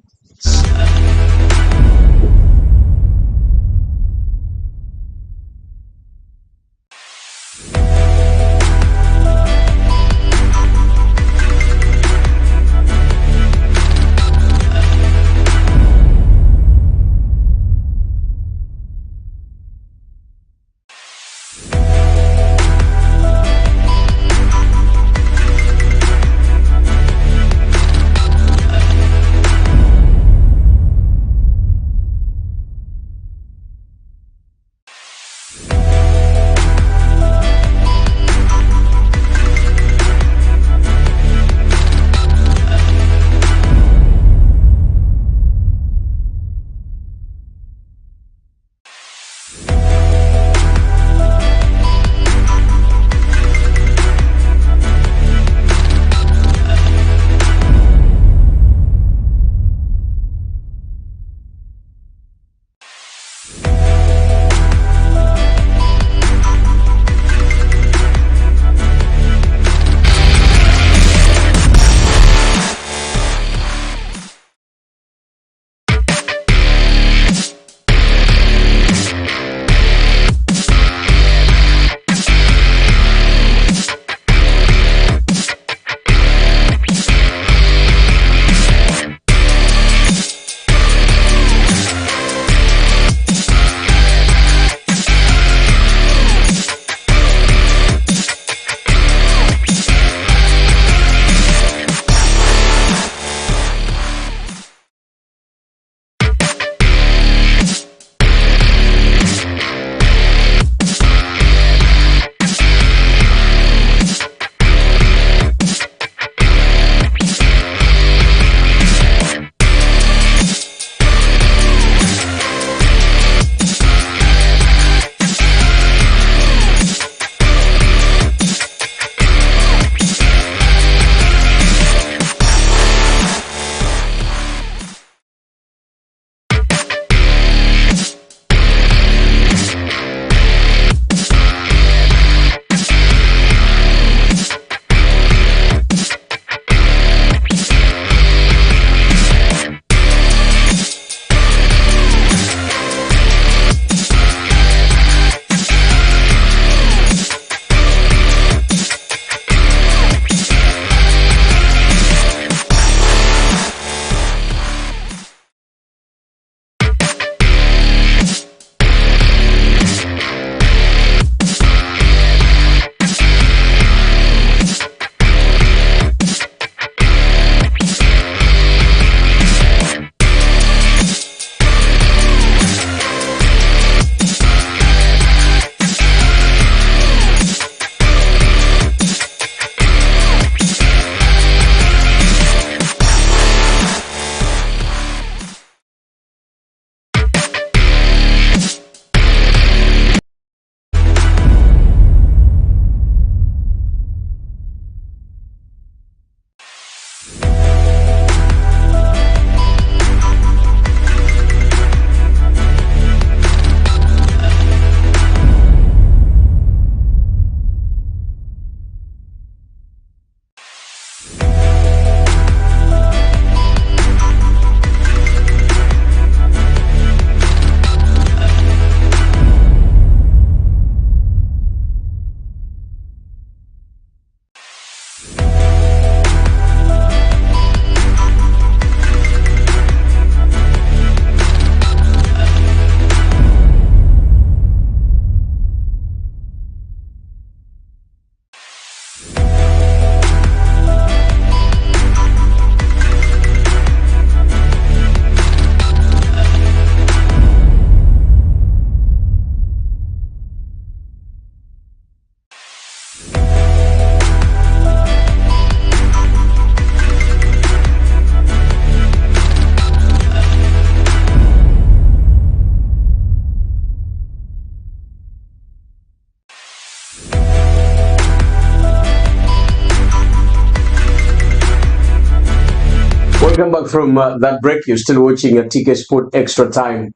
Welcome back from that break. You're still watching a TK Sport Extra Time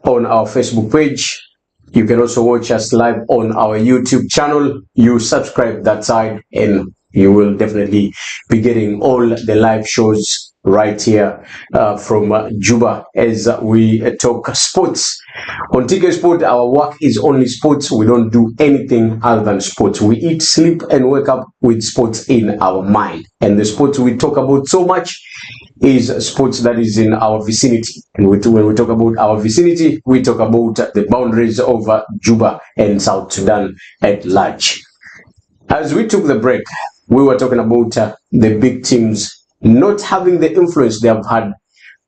on our Facebook page. You can also watch us live on our YouTube channel. You subscribe that side and You will definitely be getting all the live shows right here from Juba as we talk sports. On tkSPORTS, our work is only sports. We don't do anything other than sports. We eat, sleep, and wake up with sports in our mind. And the sports we talk about so much is sports that is in our vicinity. And when we talk about our vicinity, we talk about the boundaries of Juba and South Sudan at large. As we took the break, we were talking about the big teams not having the influence they have had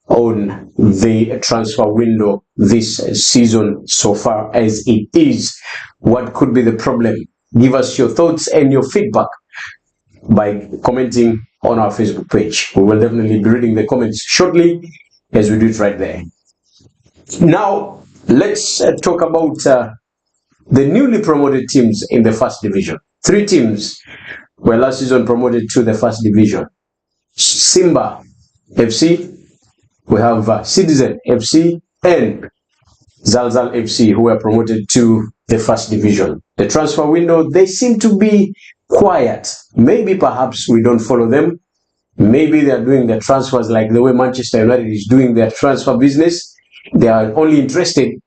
on the transfer window this season so far as it is. What could be the problem? Give us your thoughts and your feedback by commenting on our Facebook page. We will definitely be reading the comments shortly as we do it right there. Now, let's talk about the newly promoted teams in the first division. 3 teams were last season promoted to the first division. Simba FC, we have Citizen FC and Zalzal FC, who were promoted to the first division. The transfer window, they seem to be quiet. Maybe perhaps we don't follow them. Maybe they are doing their transfers like the way Manchester United is doing their transfer business. They are only interested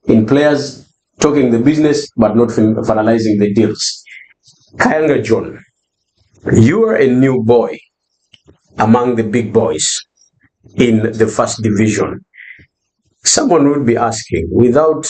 in players talking the business but not finalizing the deals. Kayanga John, you are a new boy among the big boys in the first division. Someone would be asking, without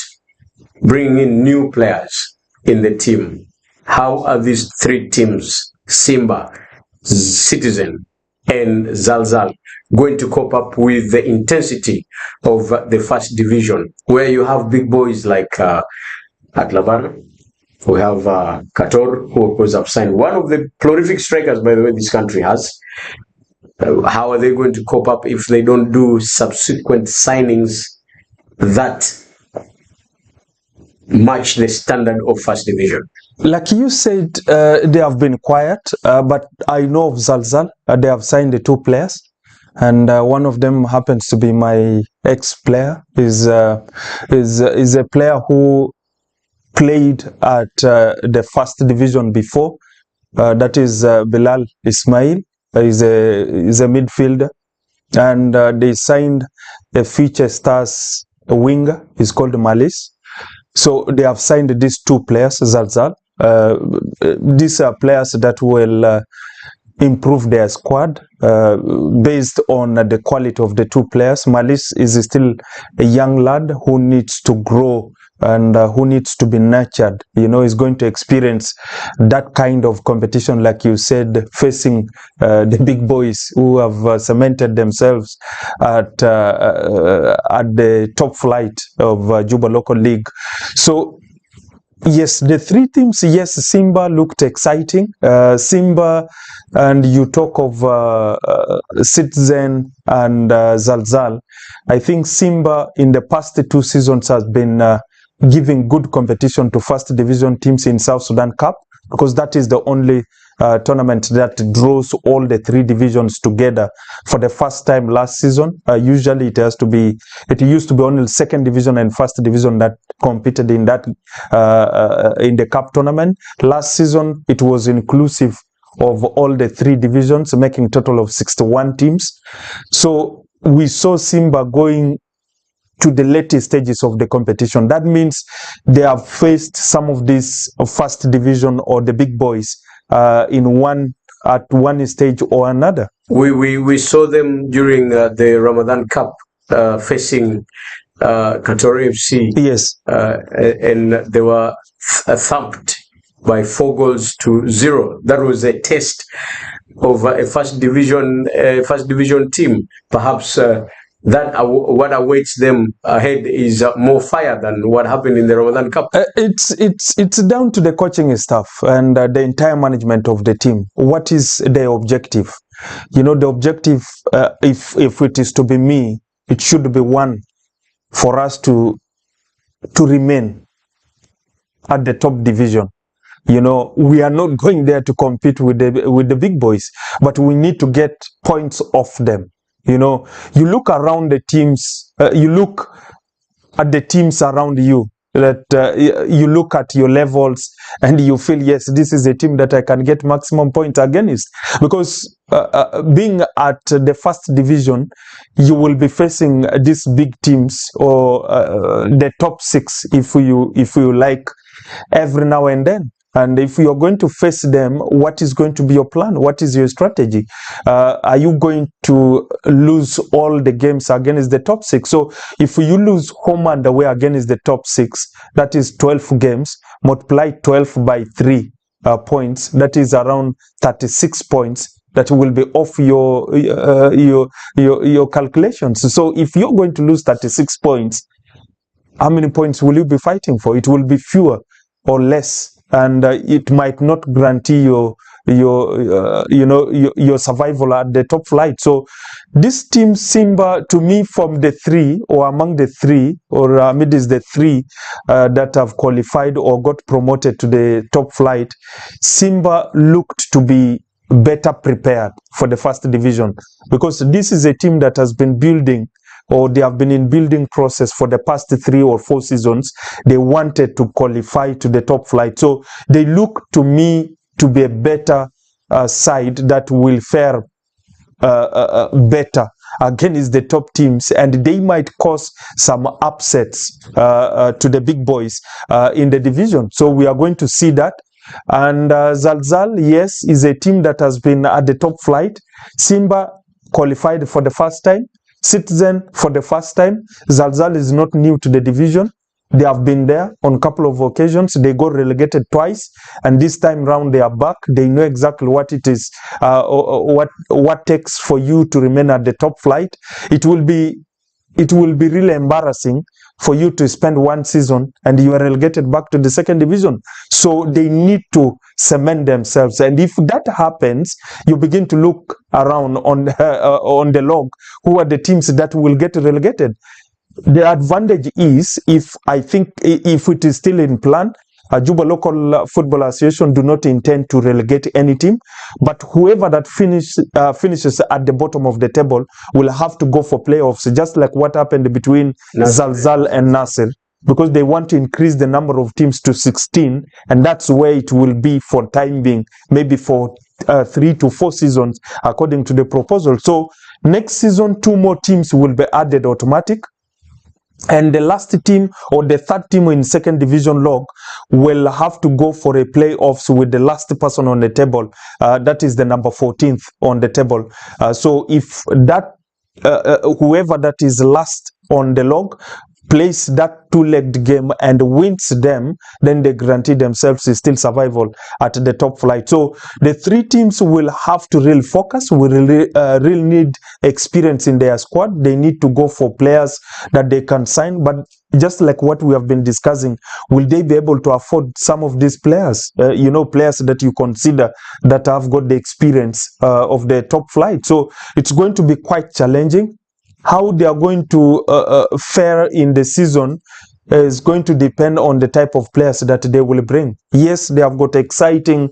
bringing in new players in the team, how are these 3 teams, Simba, Citizen, and Zalzal, going to cope up with the intensity of the first division, where you have big boys like Atlavar, we have Kator, who of course have signed, one of the prolific strikers, by the way, this country has. How are they going to cope up if they don't do subsequent signings that match the standard of first division? Like you said, they have been quiet, but I know of Zalzal. They have signed the 2 players, and one of them happens to be my ex-player. Is a player who played at the first division before. That is Bilal Ismail. Is a midfielder, and they signed a future stars winger. He's called Malis. So they have signed these 2 players, Zalzal. These are players that will improve their squad based on the quality of the 2 players. Malis is still a young lad who needs to grow and who needs to be nurtured. You know, he's going to experience that kind of competition, like you said, facing the big boys who have cemented themselves at the top flight of Juba Local League. So yes, the 3 teams, yes, Simba looked exciting. Simba, and you talk of Citizen and Zalzal. I think Simba in the past 2 seasons has been giving good competition to first division teams in South Sudan Cup, because that is the only tournament that draws all the 3 divisions together for the first time last season. Usually it used to be only second division and first division that competed in that in the cup tournament. Last season it was inclusive of all the 3 divisions, making a total of 61 teams. So we saw Simba going to the latest stages of the competition. That means they have faced some of these first division or the big boys at one stage or another. We saw them during the Ramadan Cup facing Katori FC. Yes. And they were thumped by 4-0. That was a test of a first division team. Perhaps what awaits them ahead is more fire than what happened in the Ramadan Cup. It's down to the coaching staff and the entire management of the team. What is the objective? You know, the objective, if it is to be me, it should be one, for us to remain at the top division. You know, we are not going there to compete with the big boys, but we need to get points off them. You know, you look around the teams, you look at the teams around you. that you look at your levels and you feel, yes, this is a team that I can get maximum points against. Because being at the first division, you will be facing these big teams, or the top 6, if you like, every now and then. And if you are going to face them, what is going to be your plan? What is your strategy? Are you going to lose all the games against the top 6? So if you lose home and away against the top 6, that is 12 games, multiply 12 by 3 points, that is around 36 points that will be off your calculations. So if you're going to lose 36 points, how many points will you be fighting for? It will be fewer or less, and it might not guarantee your survival at the top flight. So this team Simba, to me, from the 3, or among the 3, or amidst the 3 that have qualified or got promoted to the top flight, Simba looked to be better prepared for the first division, because this is a team that has been building, or they have been in building process for the past 3 or 4 seasons. They wanted to qualify to the top flight. So they look to me to be a better side that will fare better against the top teams, and they might cause some upsets to the big boys in the division. So we are going to see that. And Zalzal, yes, is a team that has been at the top flight. Simba qualified for the first time. Citizen for the first time. Zalzal is not new to the division. They have been there on a couple of occasions. They got relegated twice, and this time round they are back. They know exactly what it is, what takes for you to remain at the top flight. It will be really embarrassing for you to spend 1 season and you are relegated back to the second division. So they need to cement themselves, and if that happens, you begin to look around on the log, who are the teams that will get relegated. The advantage is, if it is still in plan, Juba Local Football Association do not intend to relegate any team, but whoever that finishes at the bottom of the table will have to go for playoffs, just like what happened between Zalzal and Nasser, because they want to increase the number of teams to 16, and that's where it will be for time being, maybe for 3 to 4 seasons, according to the proposal. So next season, 2 more teams will be added automatic. And the last team, or the third team in second division log, will have to go for a playoffs with the last person on the table. That is the number 14th on the table. So if that whoever that is last on the log plays that 2-legged game and wins them, then they guarantee themselves still survival at the top flight. So the 3 teams will have to really focus, will really need experience in their squad. They need to go for players that they can sign, but just like what we have been discussing, will they be able to afford some of these players? Players that you consider that have got the experience of the top flight. So it's going to be quite challenging. How they are going to fare in the season is going to depend on the type of players that they will bring. Yes, they have got exciting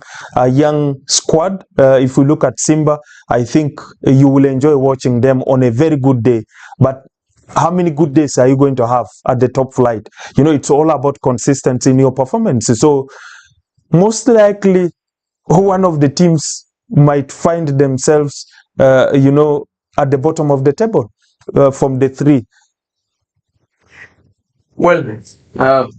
young squad. If we look at Simba, I think you will enjoy watching them on a very good day. But how many good days are you going to have at the top flight? It's all about consistency in your performance. So most likely, one of the teams might find themselves, at the bottom of the table. From the 3. Well,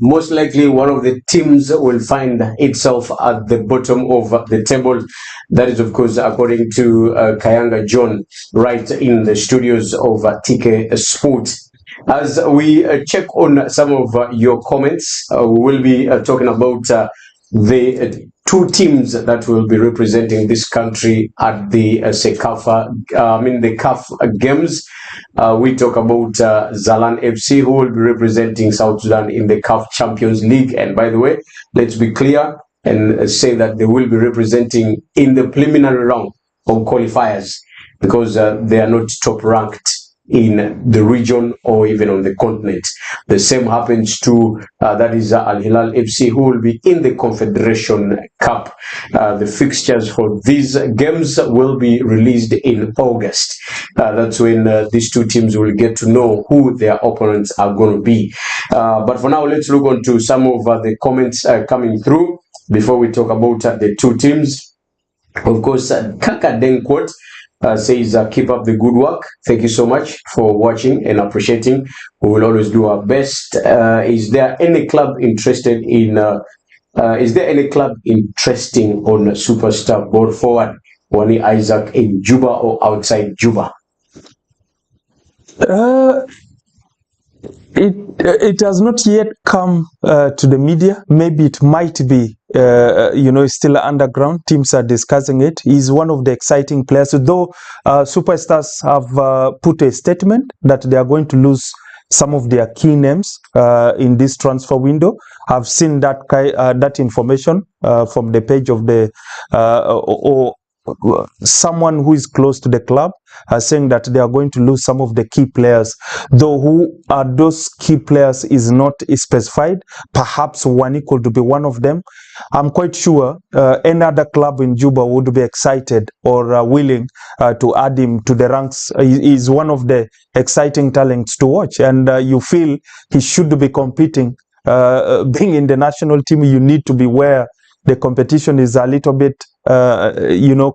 most likely one of the teams will find itself at the bottom of the table. That is, of course, according to Kayanga John, right in the studios of tkSPORTS. As we check on some of your comments, we will be talking about the 2 teams that will be representing this country at the the CAF games. We talk about Zalan FC, who will be representing South Sudan in the CAF Champions League. And by the way, let's be clear and say that they will be representing in the preliminary round of qualifiers, because they are not top ranked in the region or even on the continent. The same happens to that is Al Hilal FC, who will be in the Confederation Cup. The fixtures for these games will be released in August. That's when these two teams will get to know who their opponents are going to be. But for now, let's look on to some of the comments coming through before we talk about the two teams. Of course, Kaka Denquot says, keep up the good work. Thank you so much for watching and appreciating. We will always do our best. Is there any club interested in is there any club interesting on superstar ball forward Wani Isaac in Juba or outside Juba? It has not yet come to the media. Maybe it might be, still underground. Teams are discussing it. He's one of the exciting players. Though Superstars have put a statement that they are going to lose some of their key names in this transfer window. I've seen that that information from the page of the or someone who is close to the club, saying that they are going to lose some of the key players. Though who are those key players is not specified. Perhaps Wani could be one of them. I'm quite sure any other club in Juba would be excited or willing to add him to the ranks. He is one of the exciting talents to watch, and you feel he should be competing. Being in the national team, you need to be where the competition is a little bit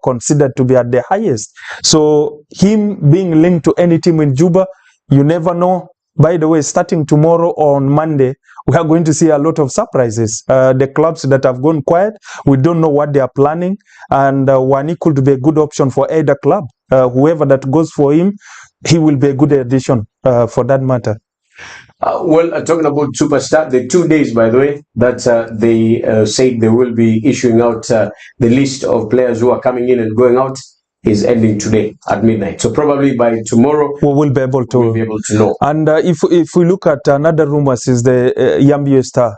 considered to be at the highest. So him being linked to any team in Juba, you never know. By the way, starting tomorrow or on Monday, we are going to see a lot of surprises. The clubs that have gone quiet, we don't know what they are planning, and Wani could be a good option for either club. Whoever that goes for him, he will be a good addition for that matter. Talking about Superstar, the 2 days, by the way, that they said they will be issuing out the list of players who are coming in and going out is ending today at midnight. So probably by tomorrow we will be able to know. And if we look at another rumors, is the Yambio Star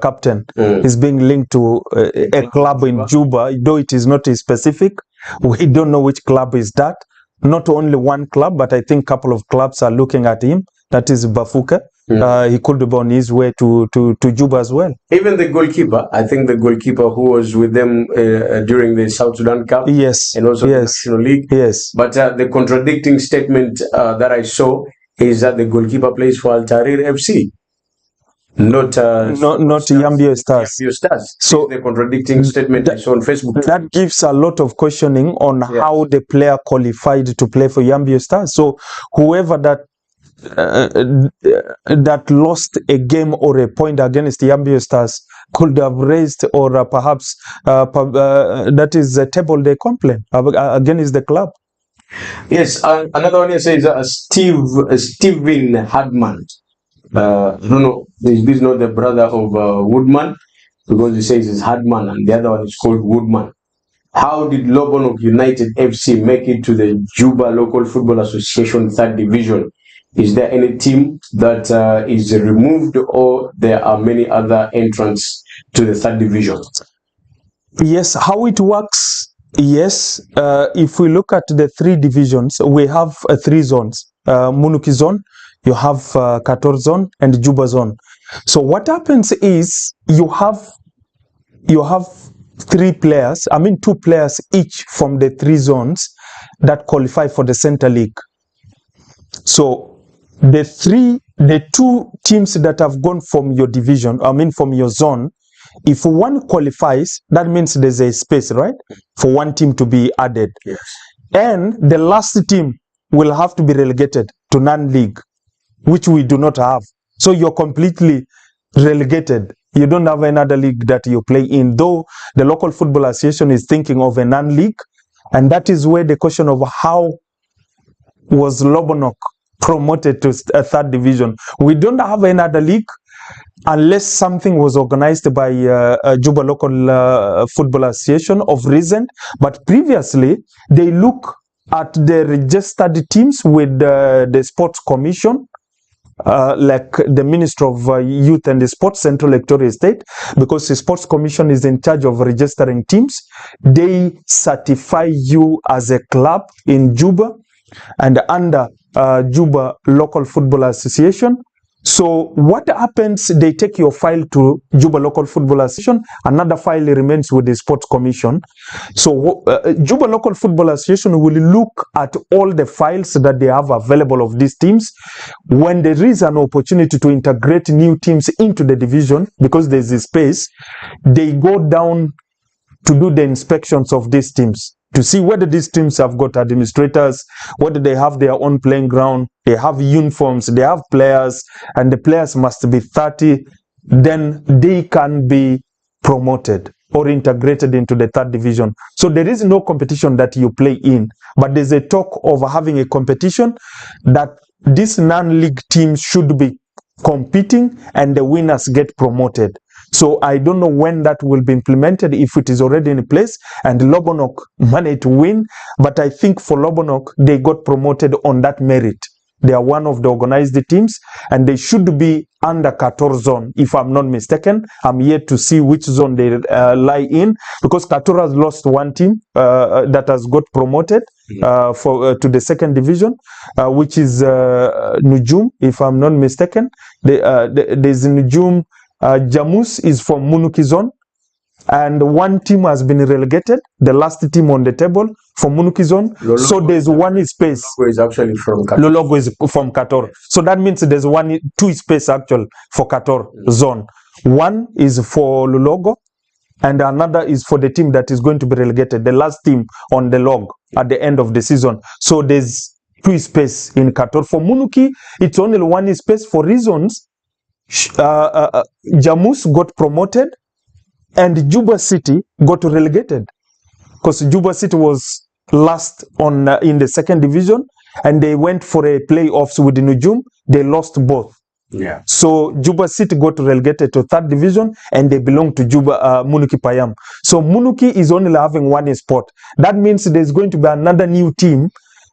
captain is being linked to a club in Juba, though it is not specific. We don't know which club is that. Not only one club, but I think a couple of clubs are looking at him. That is Bafuka. He could be on his way to Juba as well. Even the goalkeeper, I think the goalkeeper who was with them during the South Sudan Cup, yes, and also the National League. Yes. But the contradicting statement that I saw is that the goalkeeper plays for Al Tahrir FC, not Yambio Stars. Yambio Stars. So the contradicting statement I saw on Facebook. That gives a lot of questioning on how the player qualified to play for Yambio Stars. So whoever that lost a game or a point against the Yambio Stars could have raised or perhaps that is a table they complain against the club. Yes, another one here says Steven Hardman. I don't know, is this not the brother of Woodman? Because he says it's Hardman and the other one is called Woodman. How did Lobonok United FC make it to the Juba Local Football Association 3rd Division? Is there any team that is removed, or there are many other entrants to the 3rd Division? Yes, how it works, yes. If we look at the 3 divisions, we have 3 zones. Munuki zone, you have Kator zone, and Juba zone. So what happens is you have 3 players, 2 players each from the 3 zones that qualify for the Center League. So the 2 teams that have gone from your division, from your zone, if one qualifies, that means there's a space, right, for one team to be added. Yes. And the last team will have to be relegated to non-league, which we do not have. So you're completely relegated. You don't have another league that you play in, though the local football association is thinking of a non-league. And that is where the question of how was Lobonok promoted to a 3rd division. We don't have another league unless something was organized by Juba Local Football Association of recent. But previously, they look at the registered teams with the Sports Commission, like the Minister of Youth and the Sports, Central Electoral State, because the Sports Commission is in charge of registering teams. They certify you as a club in Juba, and under Juba Local Football Association. So what happens, they take your file to Juba Local Football Association, another file remains with the Sports Commission. So Juba Local Football Association will look at all the files that they have available of these teams. When there is an opportunity to integrate new teams into the division, because there's a space, they go down to do the inspections of these teams, to see whether these teams have got administrators, whether they have their own playing ground, they have uniforms, they have players, and the players must be 30, then they can be promoted or integrated into the third division. So there is no competition that you play in, but there's a talk of having a competition that these non-league teams should be competing and the winners get promoted. So I don't know when that will be implemented, if it is already in place, and Lobonok managed to win, but I think for Lobonok, they got promoted on that merit. They are one of the organized teams, and they should be under 14 zone, if I'm not mistaken. I'm yet to see which zone they lie in, because 14 has lost one team that has got promoted to the second division, which is Nujum, if I'm not mistaken. There's Nujum. Jamus is from Munuki zone, and one team has been relegated, the last team on the table from Munuki zone. So there's one space. Lologo is actually from Kator. Lologo is from Kator. So that means there's two space actual for Kator zone. One is for Lologo, and another is for the team that is going to be relegated, the last team on the log at the end of the season. So there's two space in Kator. For Munuki, it's only one space for reasons. Jamus got promoted and Juba City got relegated, because Juba City was last on in the second division, and they went for a playoffs with Nujum. They lost both. Yeah. So Juba City got relegated to third division, and they belong to Juba Munuki Payam. So Munuki is only having one spot. That means there's going to be another new team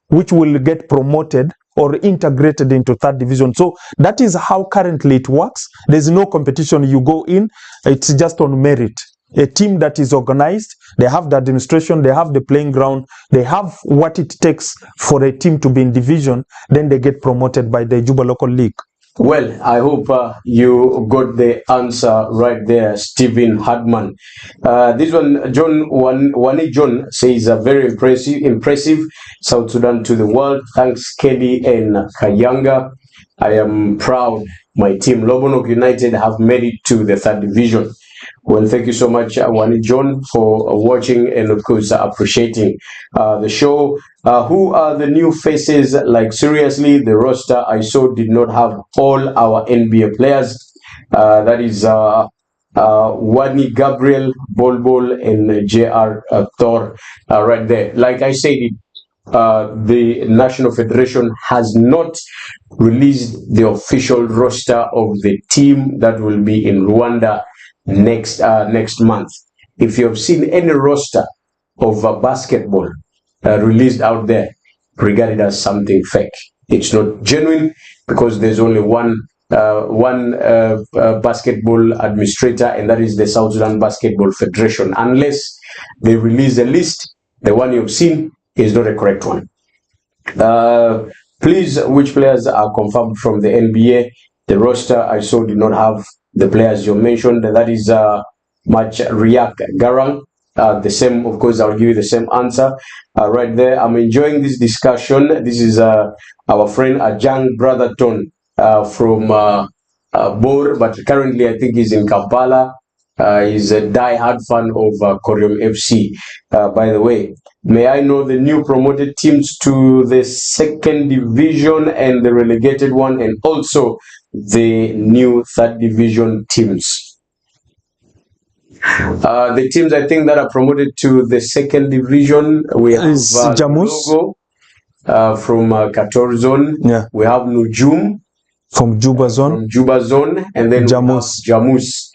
which will get promoted or integrated into third division. So that is how currently it works. There's no competition. You go in, it's just on merit. A team that is organized, they have the administration, they have the playing ground, they have what it takes for a team to be in division, then they get promoted by the Juba Local League. Well, I hope you got the answer right there, Stephen Hardman. This one, Wani John says, very impressive. South Sudan to the world. Thanks, Kelly and Kayanga. I am proud my team, Lobonok United, have made it to the third division. Well, thank you so much, Wani John, for watching and, of course, appreciating the show. Who are the new faces? Like, seriously, the roster I saw did not have all our NBA players. That is Wani Gabriel, Bol, and JR Thor right there. Like I said, the National Federation has not released the official roster of the team that will be in Rwanda next month. If you have seen any roster of basketball released out there, regard it as something fake. It's not genuine, because there's only one basketball administrator, and that is the South Sudan Basketball Federation. Unless they release a list, the one you've seen is not a correct one. Please, which players are confirmed from the NBA? The roster I saw did not have the players you mentioned. That is Mach Riak Garang. The same, of course, I'll give you the same answer right there. I'm enjoying this discussion. This is our friend Ajang Brotherton from Bor, but currently I think he's in Kampala. He's a die-hard fan of Koreum FC. By the way, may I know the new promoted teams to the second division and the relegated one, and also the new third division teams? The teams I think that are promoted to the second division, we have Logo from Kator zone. Yeah. We have Nujum from Juba zone. And then Jamus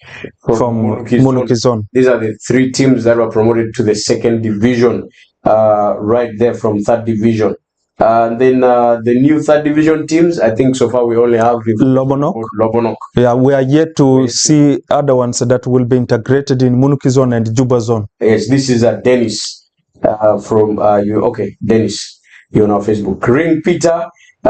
from Munuki zone. These are the three teams that were promoted to the second division, right there from third division. And then the new third division teams, I think so far we only have Lobonok. Yeah, we are yet to see other ones that will be integrated in Munuki zone and Juba zone. Yes, this is Dennis from Dennis. here on our Facebook. Ring Peter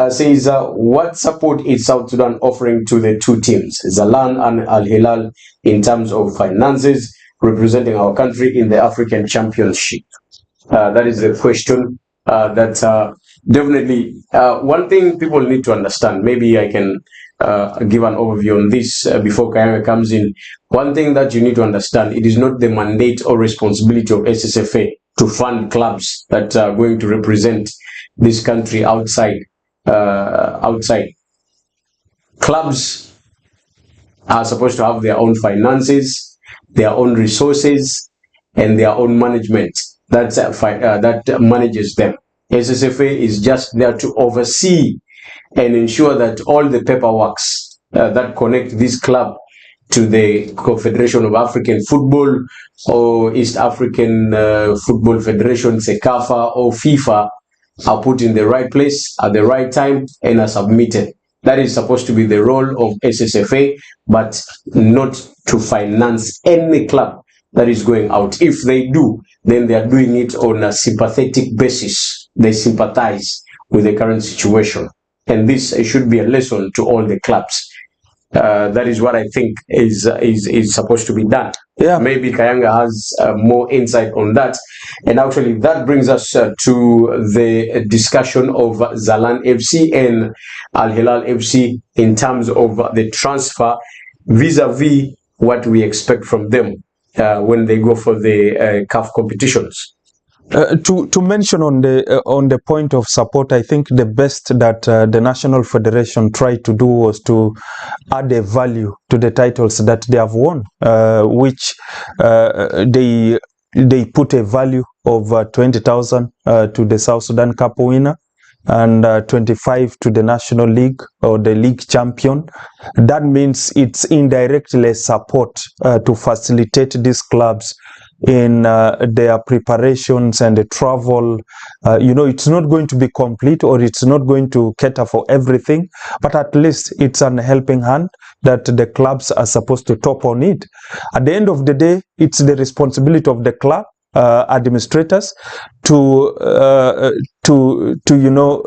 says, what support is South Sudan offering to the two teams, Zalan and Al Hilal, in terms of finances, representing our country in the African Championship? That is the question. Definitely one thing people need to understand. Maybe I can give an overview on this before Kayanga comes in. One thing that you need to understand: it is not the mandate or responsibility of SSFA to fund clubs that are going to represent this country outside. Clubs are supposed to have their own finances, their own resources, and their own management that manages them. SSFA is just there to oversee and ensure that all the paperwork that connect this club to the Confederation of African Football or East African Football Federation, CECAFA or FIFA, are put in the right place at the right time and are submitted. That is supposed to be the role of SSFA, but not to finance any club that is going out. If they do, then they are doing it on a sympathetic basis. They sympathize with the current situation. And this should be a lesson to all the clubs. That is what I think is supposed to be done. Yeah. Maybe Kayanga has more insight on that. And actually, that brings us to the discussion of Zalan FC and Al Hilal FC in terms of the transfer vis-a-vis what we expect from them when they go for the CAF competitions. To mention on the point of support, I think the best that the National Federation tried to do was to add a value to the titles that they have won, which they put a value of 20,000 to the South Sudan Cup winner and 25 to the National League or the league champion. That means it's indirectly support to facilitate these clubs in their preparations and the travel. It's not going to be complete, or it's not going to cater for everything, but at least it's an helping hand that the clubs are supposed to top on it. At the end of the day, it's the responsibility of the club administrators to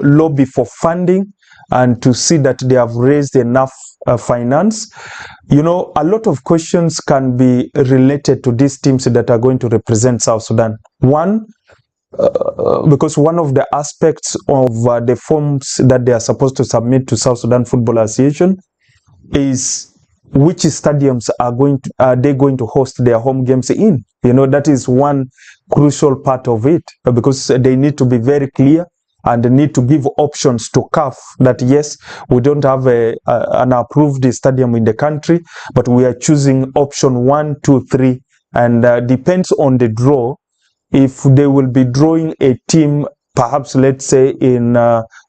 lobby for funding and to see that they have raised enough finance. A lot of questions can be related to these teams that are going to represent South Sudan. One, because one of the aspects of the forms that they are supposed to submit to South Sudan Football Association is which stadiums are they going to host their home games in. That is one crucial part of it, because they need to be very clear and they need to give options to CAF that yes, we don't have an approved stadium in the country, but we are choosing option 1, 2, 3, and depends on the draw. If they will be drawing a team, perhaps let's say in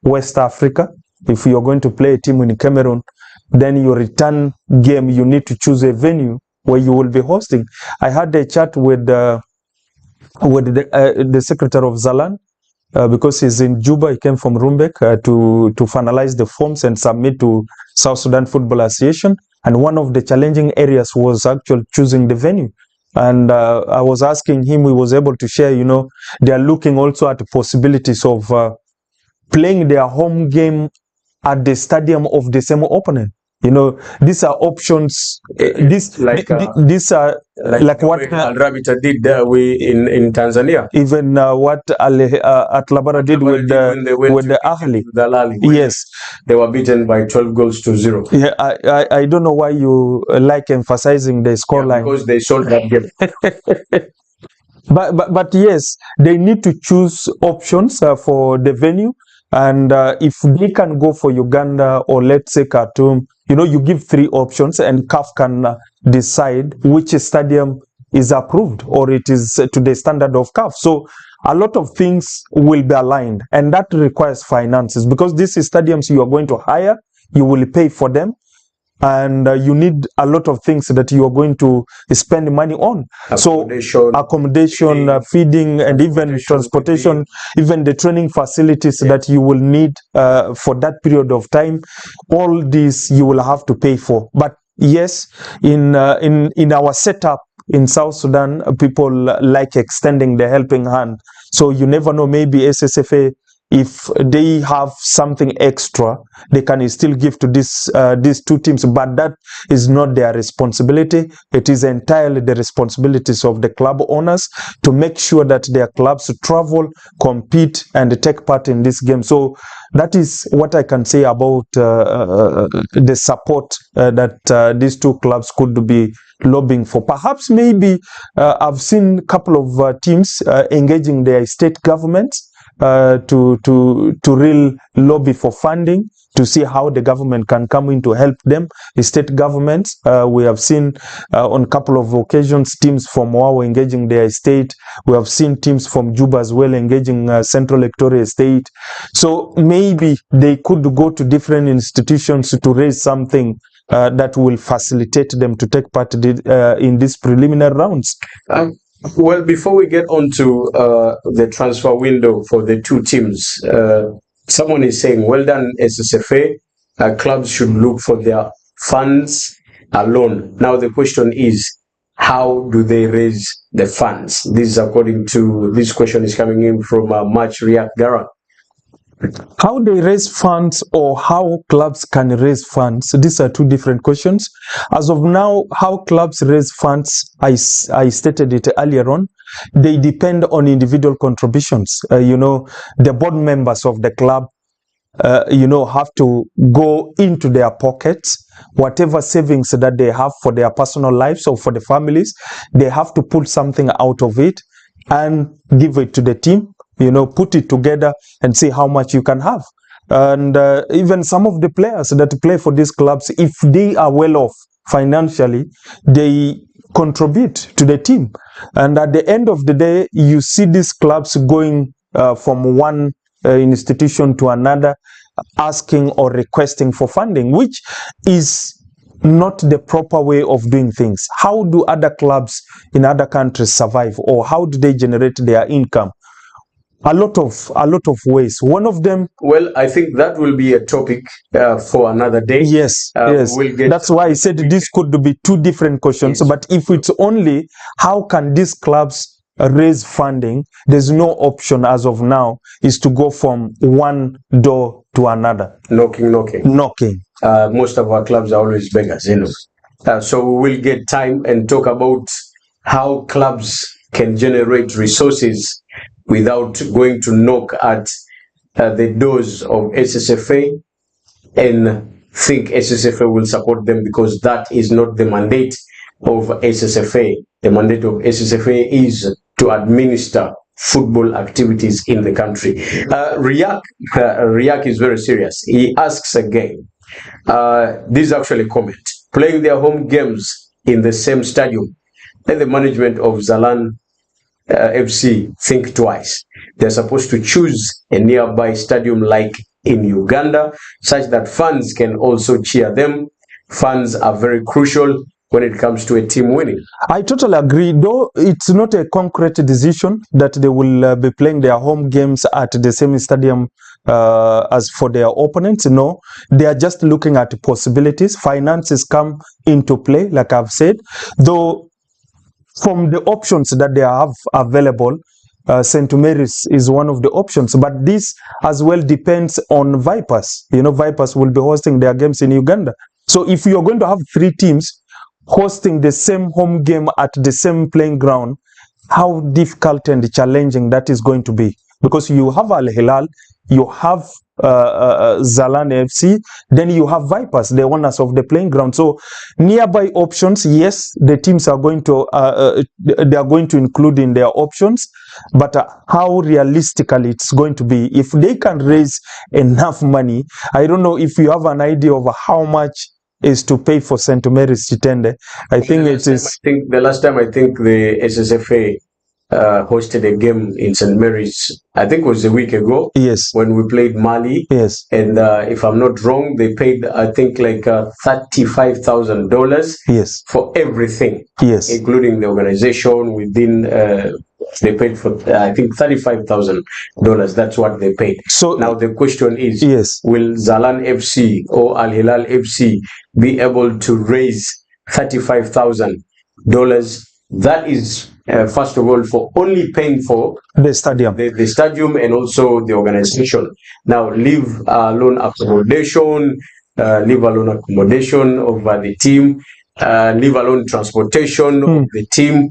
West Africa, if you're going to play a team in Cameroon, then your return game, you need to choose a venue where you will be hosting. I had a chat with the secretary of Zalan, because he's in Juba. He came from Rumbek to finalize the forms and submit to South Sudan Football Association. And one of the challenging areas was actually choosing the venue. And I was asking him, he was able to share, they are looking also at the possibilities of playing their home game at the stadium of the same opponent. These are options. These are like what Al Rabita did in Tanzania. Even what Atlabara did with the Ahli. Yes, they were beaten by 12 goals to 0. Yeah, I don't know why you like emphasizing the scoreline. Because they sold that game. But yes, they need to choose options for the venue. And if they can go for Uganda or let's say Khartoum, you give 3 options and CAF can decide which stadium is approved or it is to the standard of CAF. So a lot of things will be aligned, and that requires finances, because these stadiums you are going to hire, you will pay for them, and you need a lot of things that you are going to spend money on. Accommodation, feeding, and even transportation, even the training facilities that you will need for that period of time. All these you will have to pay for. But yes, in our setup in South Sudan, people like extending the helping hand. So you never know, maybe SSFA if they have something extra, they can still give to these two teams, but that is not their responsibility. It is entirely the responsibilities of the club owners to make sure that their clubs travel, compete, and take part in this game. So that is what I can say about the support that these two clubs could be lobbying for. Perhaps maybe I've seen a couple of teams engaging their state governments to real lobby for funding, to see how the government can come in to help them, the state governments. We have seen on a couple of occasions teams from Wao engaging their state. We have seen teams from Juba as well engaging Central Equatoria State. So maybe they could go to different institutions to raise something that will facilitate them to take part in these preliminary rounds. Well, before we get on to the transfer window for the two teams, someone is saying, well done, SSFA. Clubs should look for their funds alone. Now, the question is, how do they raise the funds? This is according to, this question is coming in from March Riak Garan. How they raise funds or how clubs can raise funds, these are two different questions. As of now, how clubs raise funds, I stated it earlier on, they depend on individual contributions. The board members of the club, have to go into their pockets, whatever savings that they have for their personal lives or for the families, they have to pull something out of it and give it to the team. Put it together and see how much you can have. And even some of the players that play for these clubs, if they are well off financially, they contribute to the team. And at the end of the day, you see these clubs going from one institution to another, asking or requesting for funding, which is not the proper way of doing things. How do other clubs in other countries survive, or how do they generate their income? A lot of ways. One of them. Well, I think that will be a topic for another day. Yes, yes. That's why I said this could be two different questions. Yes. But if it's only how can these clubs raise funding, there's no option as of now is to go from one door to another. Knocking. Most of our clubs are always beggars, so we will get time and talk about how clubs can generate resources without going to knock at the doors of SSFA and think SSFA will support them, because that is not the mandate of SSFA. The mandate of SSFA is to administer football activities in the country. Riak is very serious. He asks again, this is actually a comment, playing their home games in the same stadium, let the management of Zalan FC think twice. They're supposed to choose a nearby stadium like in Uganda, such that fans can also cheer them. Fans are very crucial when it comes to a team winning. I totally agree, though it's not a concrete decision that they will be playing their home games at the same stadium as for their opponents. No, they are just looking at possibilities. Finances come into play, like I've said, though from the options that they have available, St. Mary's is one of the options, but this as well depends on Vipers. Vipers will be hosting their games in Uganda. So if you're going to have three teams hosting the same home game at the same playing ground, how difficult and challenging that is going to be. Because you have Al Hilal, you have Zalan FC, then you have Vipers, the owners of the playing ground. So nearby options, yes, the teams are going to they are going to include in their options, but how realistically it's going to be, if they can raise enough money. I don't know if you have an idea of how much is to pay for St. Mary's Chitende. I think it is. I think the last time the SSFA hosted a game in St. Mary's, I think it was a week ago. Yes. When we played Mali. Yes. And if I'm not wrong, they paid, I think, like $35,000. Yes. For everything. Yes. Including the organization within. They paid for, I think, $35,000. That's what they paid. So now the question is, yes, will Zalan FC or Al Hilal FC be able to raise $35,000? That is first of all, for only paying for the stadium, the stadium and also the organization. Now, leave alone accommodation, leave alone accommodation of the team, leave alone transportation of the team,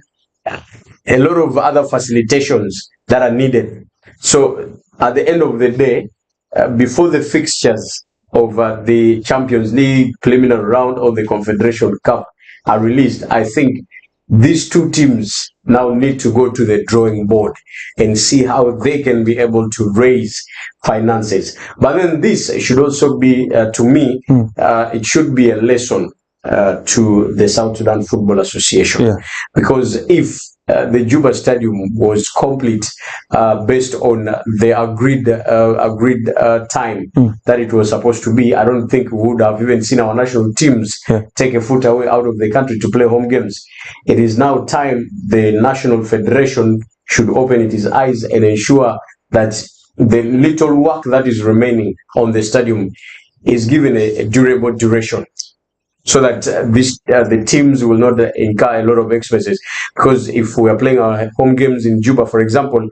a lot of other facilitations that are needed. So, at the end of the day, before the fixtures of the Champions League preliminary round or the Confederation Cup are released, I think these two teams now need to go to the drawing board and see how they can be able to raise finances. But then this should also be, to me, it should be a lesson to the South Sudan Football Association. Because if the Juba Stadium was complete based on the agreed time that it was supposed to be, I don't think we would have even seen our national teams take a foot away out of the country to play home games. It is now time the National Federation should open its eyes and ensure that the little work that is remaining on the stadium is given a durable duration, so that the teams will not incur a lot of expenses. Because if we are playing our home games in Juba, for example,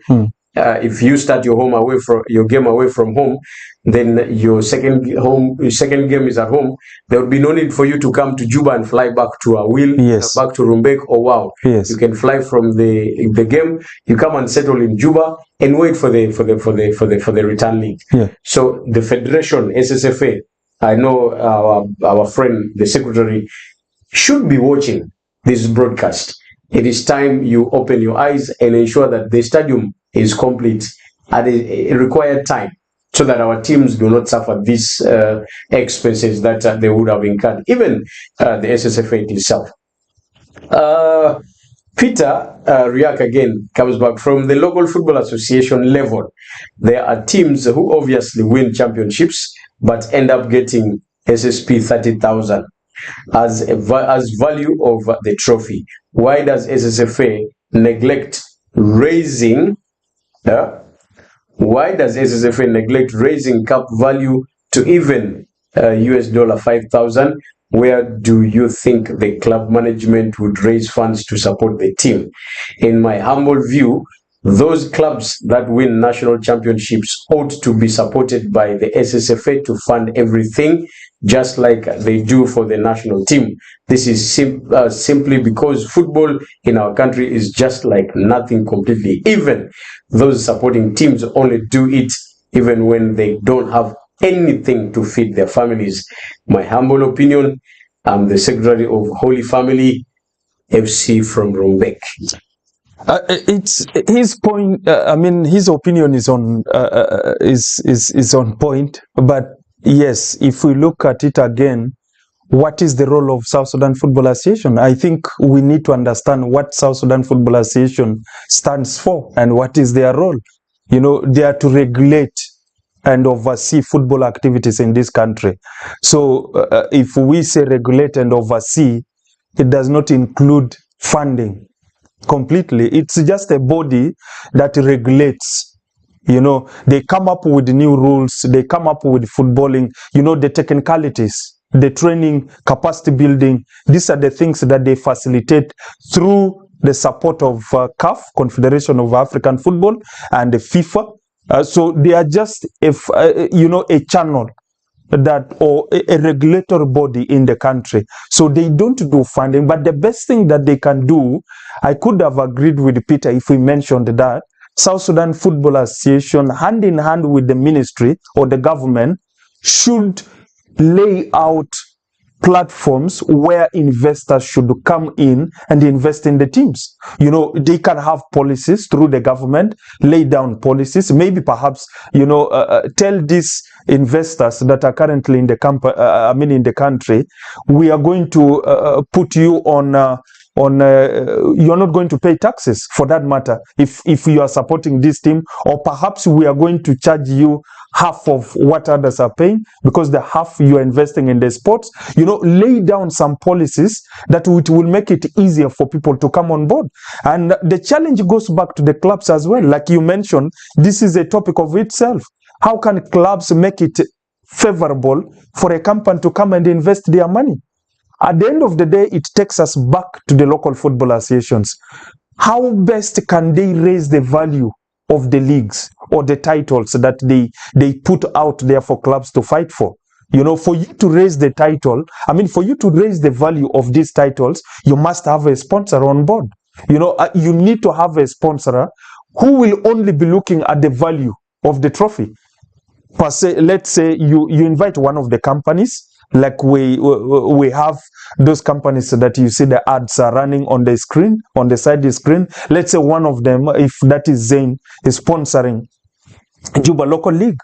if you start your game away from home, then your second game is at home. There will be no need for you to come to Juba and fly back to Awil, back to Rumbek or Wow. You can fly from the game. You come and settle in Juba and wait for the return league. So the federation, SSFA, I know our friend, the secretary, should be watching this broadcast. It is time you open your eyes and ensure that the stadium is complete at a required time, so that our teams do not suffer these expenses that they would have incurred, even the SSFA itself. Peter Riak again comes back from the local football association level. There are teams who obviously win championships but end up getting SSP 30,000 as value of the trophy. Why does SSFA neglect raising? Why does SSFA neglect raising cup value to even US dollar 5,000? Where do you think the club management would raise funds to support the team? In my humble view, those clubs that win national championships ought to be supported by the SSFA to fund everything, just like they do for the national team. This is simply because football in our country is just like nothing completely. Even those supporting teams only do it even when they don't have anything to feed their families. My humble opinion, I'm the secretary of Holy Family FC from Rumbek. It's his point. I mean, his opinion is on is on point. But yes, if we look at it again, what is the role of South Sudan Football Association? I think we need to understand what South Sudan Football Association stands for and what is their role. You know, they are to regulate and oversee football activities in this country. So if we say regulate and oversee, it does not include funding completely. It's just a body that regulates. You know, they come up with new rules, they come up with footballing, you know, the technicalities, the training, capacity building. These are the things that they facilitate through the support of CAF, Confederation of African Football, and the FIFA. So they are just, a channel that, or a regulatory body in the country. So they don't do funding, but the best thing that they can do, I could have agreed with Peter if we mentioned that South Sudan Football Association, hand in hand with the ministry or the government, should lay out platforms where investors should come in and invest in the teams. You know, they can have policies through the government, lay down policies, maybe perhaps, tell these investors that are currently in the in the country, we are going to put you on you're not going to pay taxes, for that matter, if you are supporting this team, or perhaps we are going to charge you half of what others are paying, because the half you are investing in the sports. Lay down some policies that will make it easier for people to come on board. And the challenge goes back to the clubs as well. Like you mentioned, this is a topic of itself. How can clubs make it favorable for a company to come and invest their money? At the end of the day, it takes us back to the local football associations. how best can they raise the value of the leagues or the titles that they put out there for clubs to fight for? For you to raise the title, for you to raise the value of these titles, you must have a sponsor on board. You need to have a sponsor who will only be looking at the value of the trophy. Per se, let's say you invite one of the companies, like we have those companies that you see the ads are running on the screen, on the side of the screen. Let's say one of them, if that is Zain, is sponsoring Juba Local League.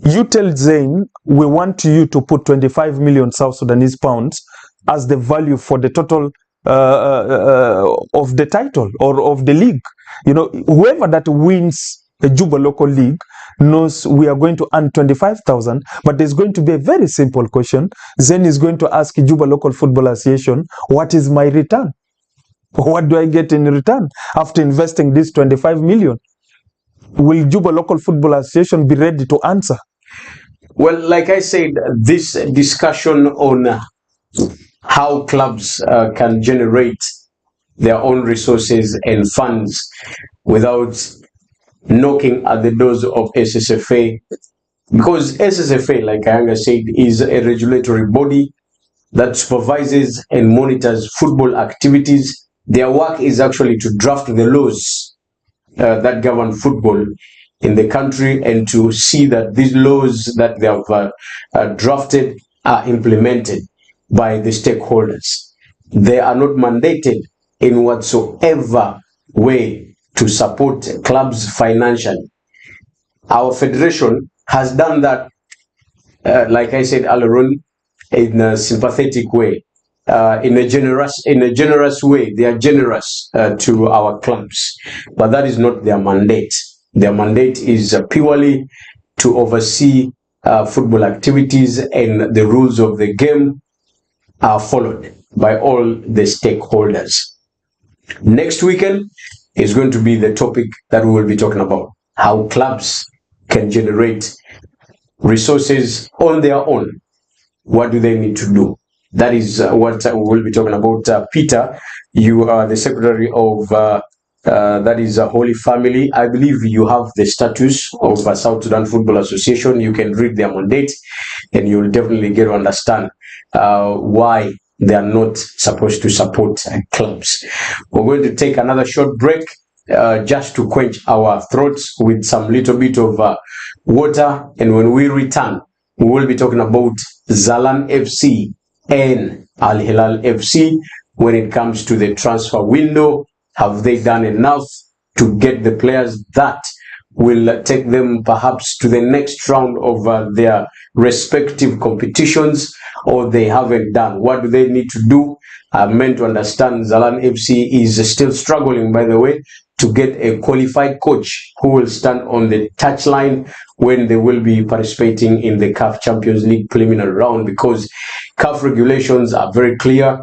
You tell Zain, we want you to put 25 million South Sudanese pounds as the value for the total of the title or of the league. Whoever that wins the Juba Local League knows we are going to earn 25,000, but there's going to be a very simple question. Zain is going to ask Juba Local Football Association, what is my return? What do I get in return after investing this 25 million? Will Juba Local Football Association be ready to answer? Well, like I said, this discussion on how clubs can generate their own resources and funds without knocking at the doors of SSFA, because SSFA, like Ayanga said, is a regulatory body that supervises and monitors football activities. Their work is actually to draft the laws that govern football in the country and to see that these laws that they have drafted are implemented by the stakeholders. They are not mandated in whatsoever way to support clubs financially. Our federation has done that, like I said, Alaron, in a sympathetic way, in a generous way. They are generous to our clubs, but that is not their mandate. Their mandate is purely to oversee football activities, and the rules of the game are followed by all the stakeholders. Next weekend is going to be the topic that we will be talking about, how clubs can generate resources on their own. What do they need to do? That is what we will be talking about. Peter, you are the secretary of that is a Holy Family. I believe you have the status of South Sudan Football Association. You can read their mandate and you'll definitely get to understand why they are not supposed to support clubs. We're going to take another short break just to quench our throats with some little bit of water, and when we return, we will be talking about Zalan FC and Al Hilal FC when it comes to the transfer window. Have they done enough to get the players that will take them perhaps to the next round of their respective competitions, or they haven't done? What do they need to do? I'm meant to understand Zalan FC is still struggling, by the way, to get a qualified coach who will stand on the touchline when they will be participating in the CAF Champions League preliminary round, because CAF regulations are very clear.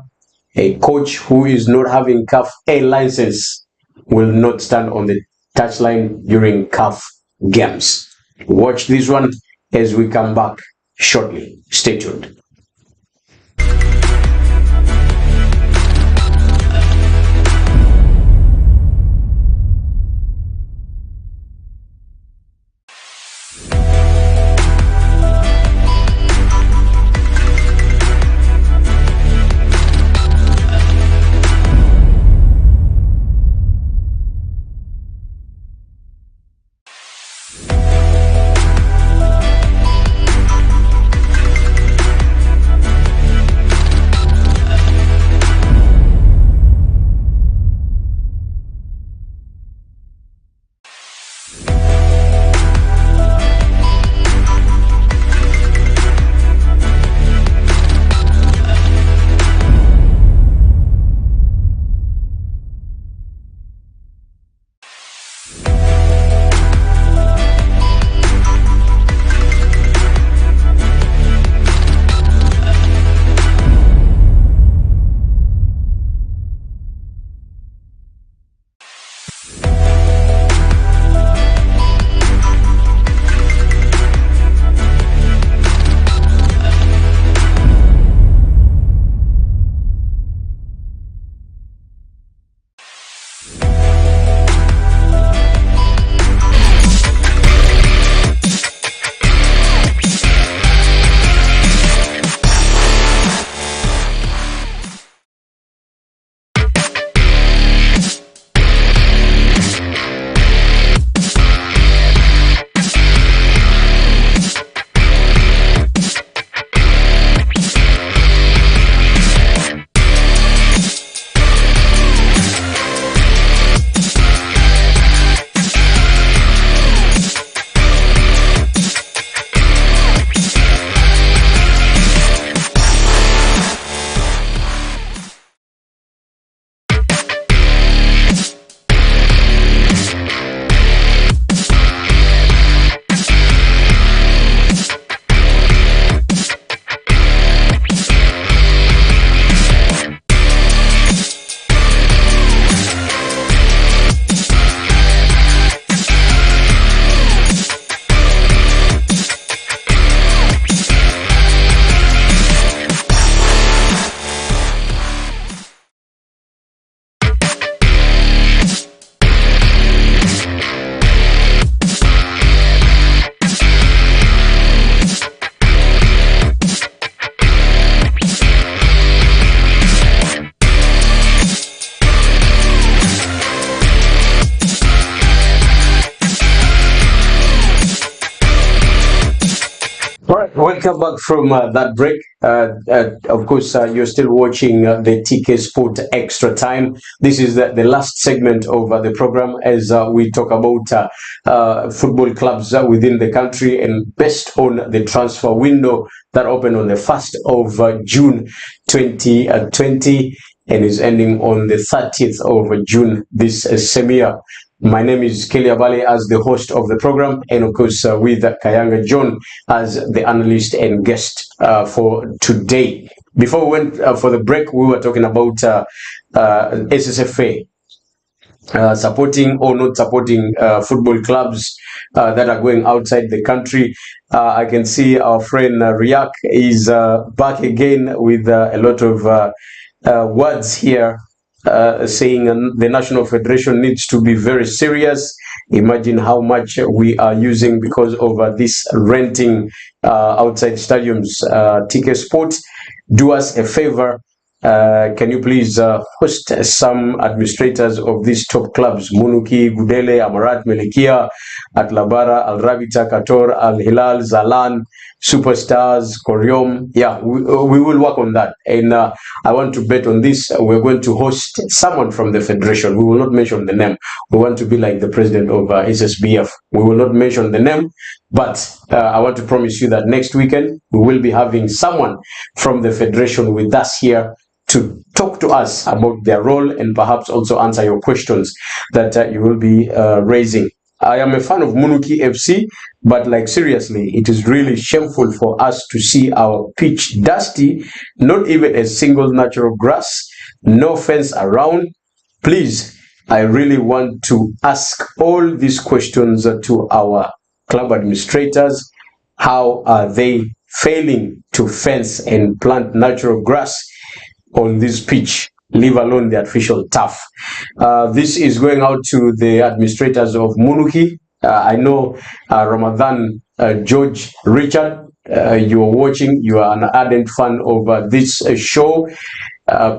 A coach who is not having CAF A license will not stand on the touchline during CAF games. Watch this one as we come back shortly. Stay tuned. right, welcome back from that break. Of course, you're still watching the TK Sport Extra Time. This is the last segment of the program as we talk about football clubs within the country and based on the transfer window that opened on the 1st of June 2020 and is ending on the 30th of June this same year. My name is Kelly Abale as the host of the program, and of course with Kayanga John as the analyst and guest for today. Before we went for the break, we were talking about SSFA, supporting or not supporting football clubs that are going outside the country. I can see our friend Riak is back again with a lot of words here, saying the National Federation needs to be very serious. Imagine how much we are using because of this renting outside stadiums. tkSPORTS, do us a favor. Can you please host some administrators of these top clubs? Munuki, Gudele, Amarat, Melikia, Atlabara, Al Rabita, Kator, Al Hilal, Zalan, Superstars, Koryom. Yeah, we will work on that. And I want to bet on this. We're going to host someone from the federation. We will not mention the name. We want to be like the president of SSBF. We will not mention the name, but I want to promise you that next weekend we will be having someone from the federation with us here to talk to us about their role and perhaps also answer your questions that you will be raising. I am a fan of Munuki FC, but like seriously, it is really shameful for us to see our pitch dusty, not even a single natural grass, no fence around. Please, I really want to ask all these questions to our club administrators. How are they failing to fence and plant natural grass on this pitch, leave alone the artificial turf? This is going out to the administrators of Munuki. I know Ramadan, George, Richard, you are watching, you are an ardent fan of this show.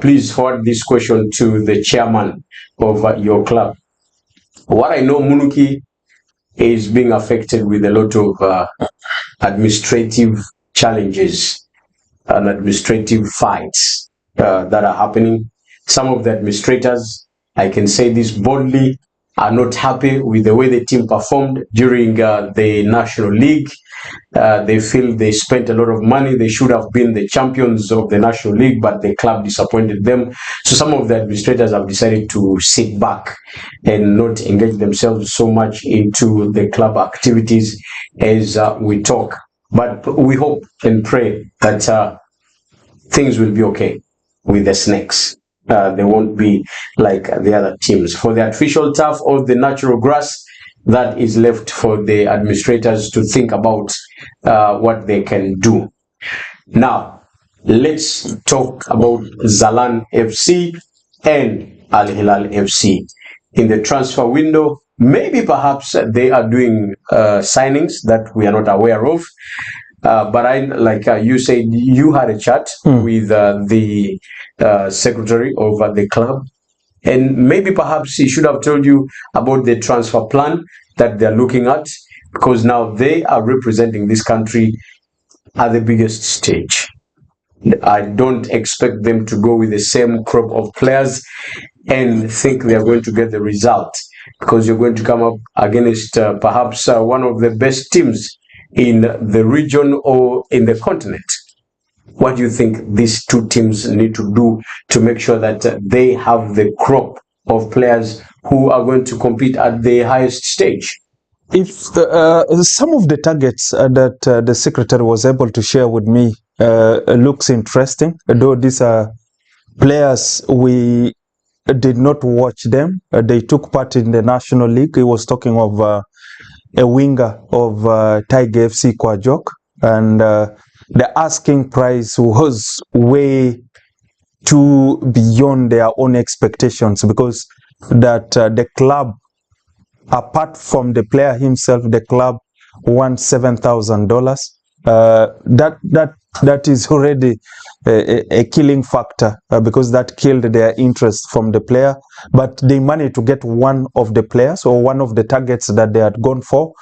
Please forward this question to the chairman of your club. What I know, Munuki is being affected with a lot of administrative challenges and administrative fights that are happening. Some of the administrators, I can say this boldly, are not happy with the way the team performed during the National League. They feel they spent a lot of money. They should have been the champions of the National League, but the club disappointed them. So some of the administrators have decided to sit back and not engage themselves so much into the club activities as we talk. But we hope and pray that things will be okay with the Snakes. They won't be like the other teams. For the artificial turf or the natural grass, that is left for the administrators to think about what they can do. Now, let's talk about Zalan FC and Al Hilal FC. In the transfer window, maybe perhaps they are doing signings that we are not aware of. But I, like you said, you had a chat with the secretary of the club, and maybe perhaps he should have told you about the transfer plan that they're looking at, because now they are representing this country at the biggest stage. I don't expect them to go with the same crop of players and think they are going to get the result, because you're going to come up against perhaps one of the best teams in the region or in the continent. What do you think these two teams need to do to make sure that they have the crop of players who are going to compete at the highest stage? If some of the targets that the secretary was able to share with me looks interesting, though these are players we did not watch them. They took part in the National League. He was talking of a winger of Tiger FC Kwajok, and the asking price was way too beyond their own expectations, because that the club, apart from the player himself, the club won $7,000. That that is already a killing factor because that killed their interest from the player. But they managed to get one of the players or one of the targets that they had gone for.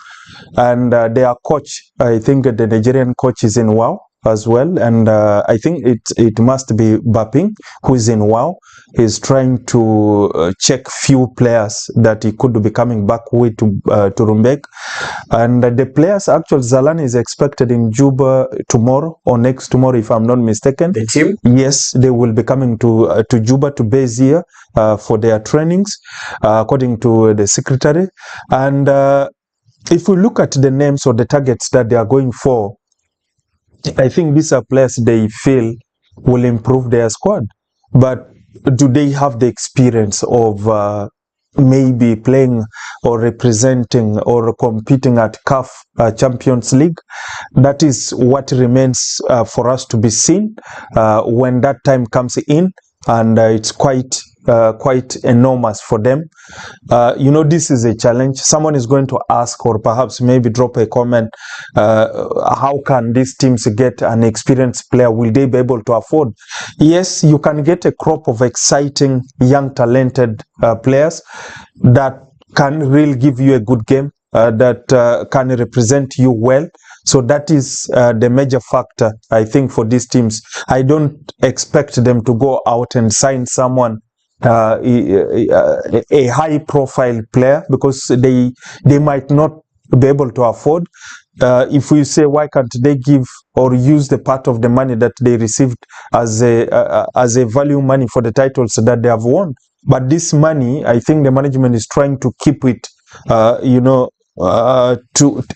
And their coach, I think the Nigerian coach is in WOW as well, and I think it must be Baping who is in WOW. He's trying to check few players that he could be coming back with to Rumbek. And the players, actually, Zalan is expected in Juba tomorrow or next tomorrow, if I'm not mistaken. The team? Yes, they will be coming to Juba, to base here for their trainings, according to the secretary. And if we look at the names or the targets that they are going for, I think these are players they feel will improve their squad. But do they have the experience of maybe playing or representing or competing at CAF Champions League? That is what remains for us to be seen when that time comes in, and it's quite enormous for them. This is a challenge. Someone is going to ask, or perhaps maybe drop a comment, how can these teams get an experienced player? Will they be able to afford? Yes, you can get a crop of exciting, young, talented players that can really give you a good game, that can represent you well. So that is the major factor, I think, for these teams. I don't expect them to go out and sign someone, a high-profile player, because they might not be able to afford. If we say, why can't they give or use the part of the money that they received as a value money for the titles that they have won? But this money, I think the management is trying to keep it, to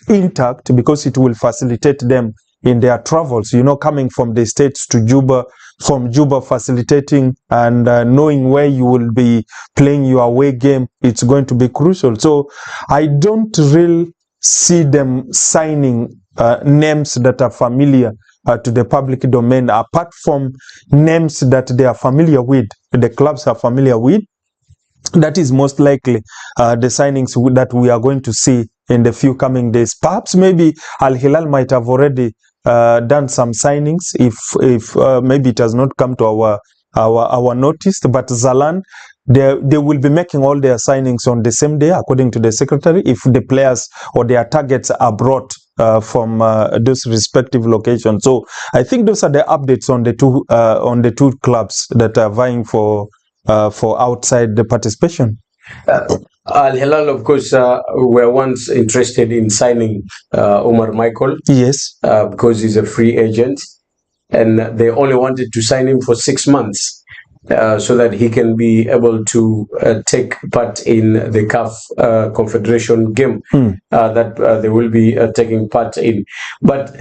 intact, because it will facilitate them in their travels, coming from the States to Juba, from Juba facilitating and knowing where you will be playing your away game. It's going to be crucial. So I don't really see them signing names that are familiar to the public domain, apart from names that they are familiar with, the clubs are familiar with. That is most likely the signings that we are going to see in the few coming days. Perhaps maybe Al Hilal might have already done some signings if maybe it has not come to our notice. But Zalan, they will be making all their signings on the same day, according to the secretary, if the players or their targets are brought from those respective locations. So I think those are the updates on the two clubs that are vying for outside the participation. Al Hilal, of course, were once interested in signing Omar Michael. Yes. Because he's a free agent, and they only wanted to sign him for 6 months so that he can be able to take part in the CAF Confederation game that they will be taking part in. But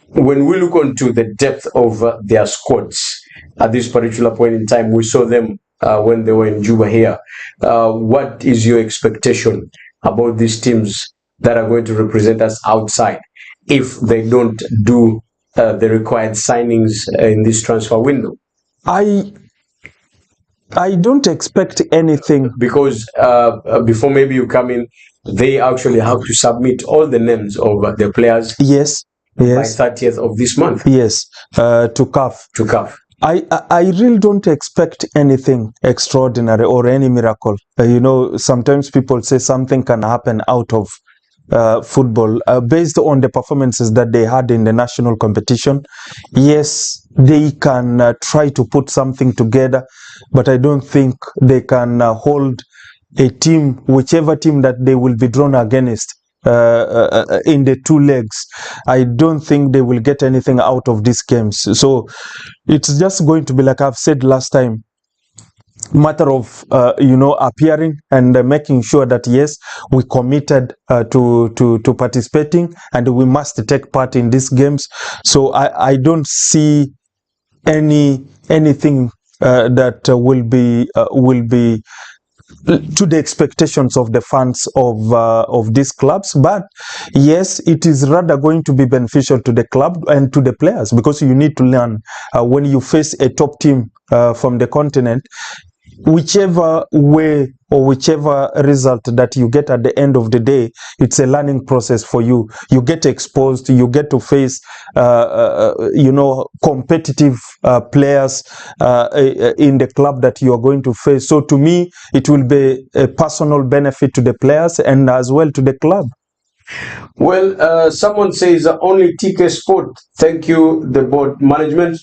when we look onto the depth of their squads at this particular point in time, we saw them when they were in Juba here. What is your expectation about these teams that are going to represent us outside if they don't do the required signings in this transfer window? I don't expect anything, because before maybe you come in, they actually have to submit all the names of the players. Yes. By 30th of this month. Yes, to CAF. To CAF. I really don't expect anything extraordinary or any miracle. Sometimes people say something can happen out of football based on the performances that they had in the national competition. Yes, they can try to put something together, but I don't think they can hold a team, whichever team that they will be drawn against in the two legs. I don't think they will get anything out of these games. So it's just going to be, like I've said last time, matter of appearing and making sure that yes, we committed to participating and we must take part in these games. So I don't see anything that will be to the expectations of the fans of these clubs. But yes, it is rather going to be beneficial to the club and to the players, because you need to learn when you face a top team from the continent. whichever way or whichever result that you get at the end of the day, it's a learning process for you. You get exposed, you get to face, competitive players in the club that you are going to face. So to me, it will be a personal benefit to the players and as well to the club. Well, someone says only TK Sport. Thank you, the board management.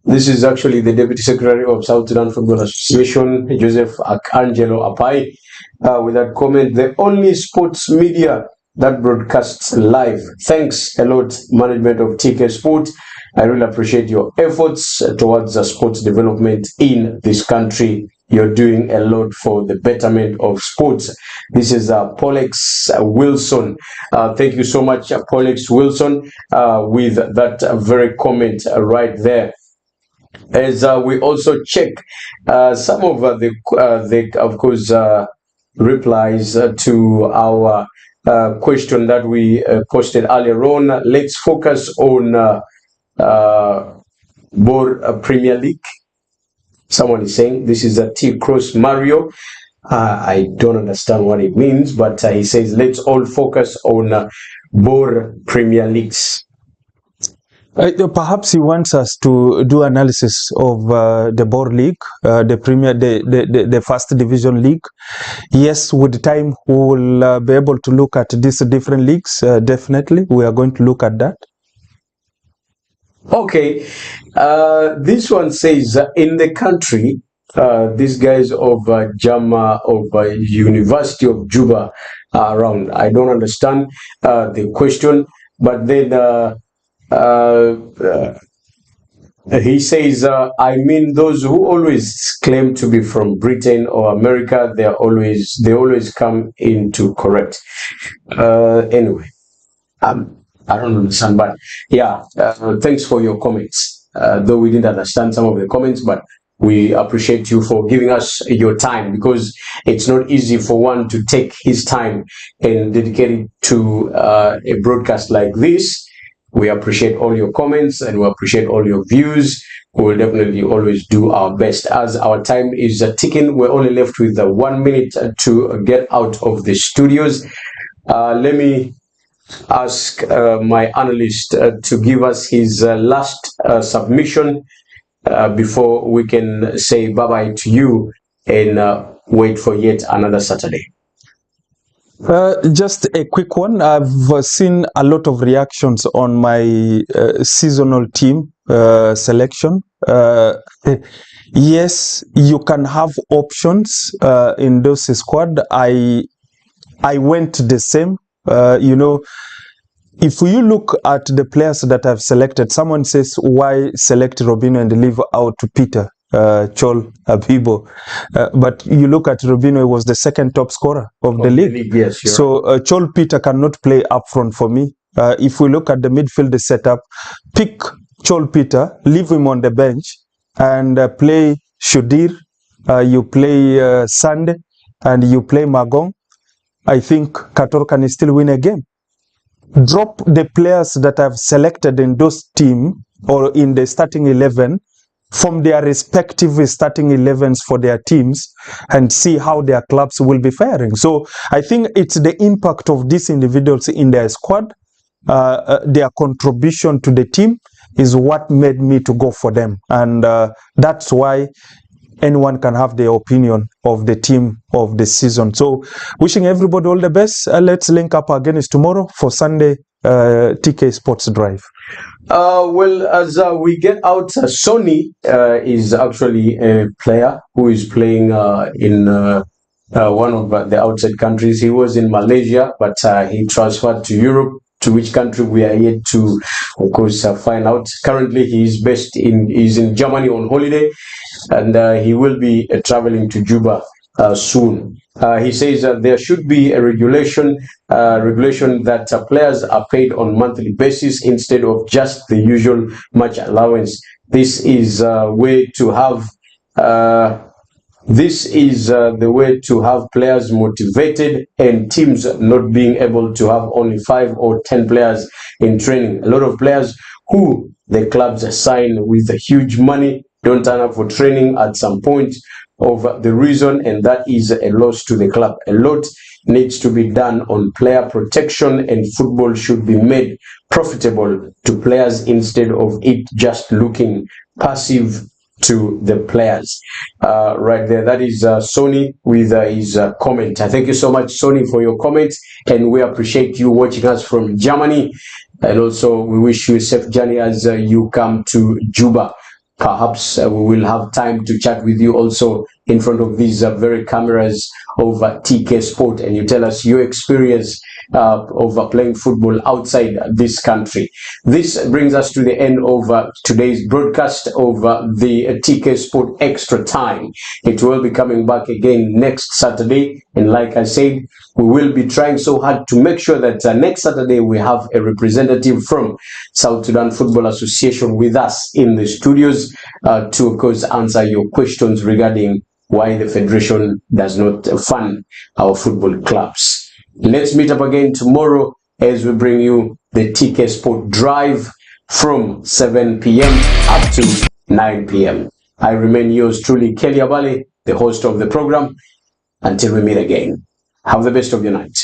This is actually the Deputy Secretary of South Sudan Football Association, Joseph Angelo Apai, with that comment. The only sports media that broadcasts live. Thanks a lot, management of TK Sport. I really appreciate your efforts towards sports development in this country. You're doing a lot for the betterment of sports. This is Polex Wilson. Thank you so much, Polex Wilson, with that very comment right there. As we also check some of the of course, replies to our question that we posted earlier on. Let's focus on Bor Premier League. Someone is saying this is a T Cross Mario. I don't understand what it means, but he says let's all focus on Bor Premier Leagues. Perhaps he wants us to do analysis of the Bor League, the first division league. Yes, with time we will be able to look at these different leagues. Definitely, we are going to look at that. Okay, this one says in the country, these guys of Jama of University of Juba are around. I don't understand the question, but then he says, I mean, those who always claim to be from Britain or America, they always come in to correct. Anyway, I don't understand, but yeah, thanks for your comments. Though we didn't understand some of the comments, but we appreciate you for giving us your time, because it's not easy for one to take his time and dedicate it to a broadcast like this. We appreciate all your comments and we appreciate all your views. We will definitely always do our best. As our time is ticking, we're only left with 1 minute to get out of the studios. Let me ask my analyst to give us his last submission before we can say bye-bye to you and wait for yet another Saturday. Just a quick one. I've seen a lot of reactions on my seasonal team selection. Yes, you can have options in those squad. I went the same. If you look at the players that I've selected, someone says, why select Robinho and leave out Peter Chol Abibo? But you look at Robinho, he was the second top scorer of the league. Yes, so Chol Peter cannot play up front for me. If we look at the midfield setup, pick Chol Peter, leave him on the bench, and play Shudir, you play Sande, and you play Magong. I think Kator can still win a game. Drop the players that I've selected in those teams or in the starting 11 from their respective starting 11s for their teams and see how their clubs will be faring. So I think it's the impact of these individuals in their squad, their contribution to the team is what made me to go for them. And that's why anyone can have their opinion of the team of the season. So wishing everybody all the best. Let's link up again tomorrow for Sunday TK Sports Drive. Well, as we get out, Sonny is actually a player who is playing in one of the outside countries. He was in Malaysia, but he transferred to Europe, to which country we are yet to, of course, find out. Currently, he is based in Germany on holiday, and he will be traveling to Juba soon. He says that there should be a regulation that players are paid on monthly basis instead of just the usual match allowance. This is the way to have players motivated and teams not being able to have only 5 or 10 players in training. A lot of players who the clubs assign with huge money don't turn up for training at some point, of the reason, and that is a loss to the club. A lot needs to be done on player protection, and football should be made profitable to players instead of it just looking passive to the players. Right there, that is Sony with his comment. Thank you so much, Sony, for your comments, and we appreciate you watching us from Germany, and also we wish you a safe journey as you come to Juba. Perhaps we will have time to chat with you also in front of these very cameras of TK Sport, and you tell us your experience of playing football outside this country. This brings us to the end of today's broadcast of the TK Sport Extra Time. It will be coming back again next Saturday, and like I said, we will be trying so hard to make sure that next Saturday we have a representative from South Sudan Football Association with us in the studios to, of course, answer your questions regarding why the Federation does not fund our football clubs. Let's meet up again tomorrow as we bring you the TK Sport Drive from 7 p.m. up to 9 p.m. I remain yours truly, Kelly Abale, the host of the program. Until we meet again, have the best of your night.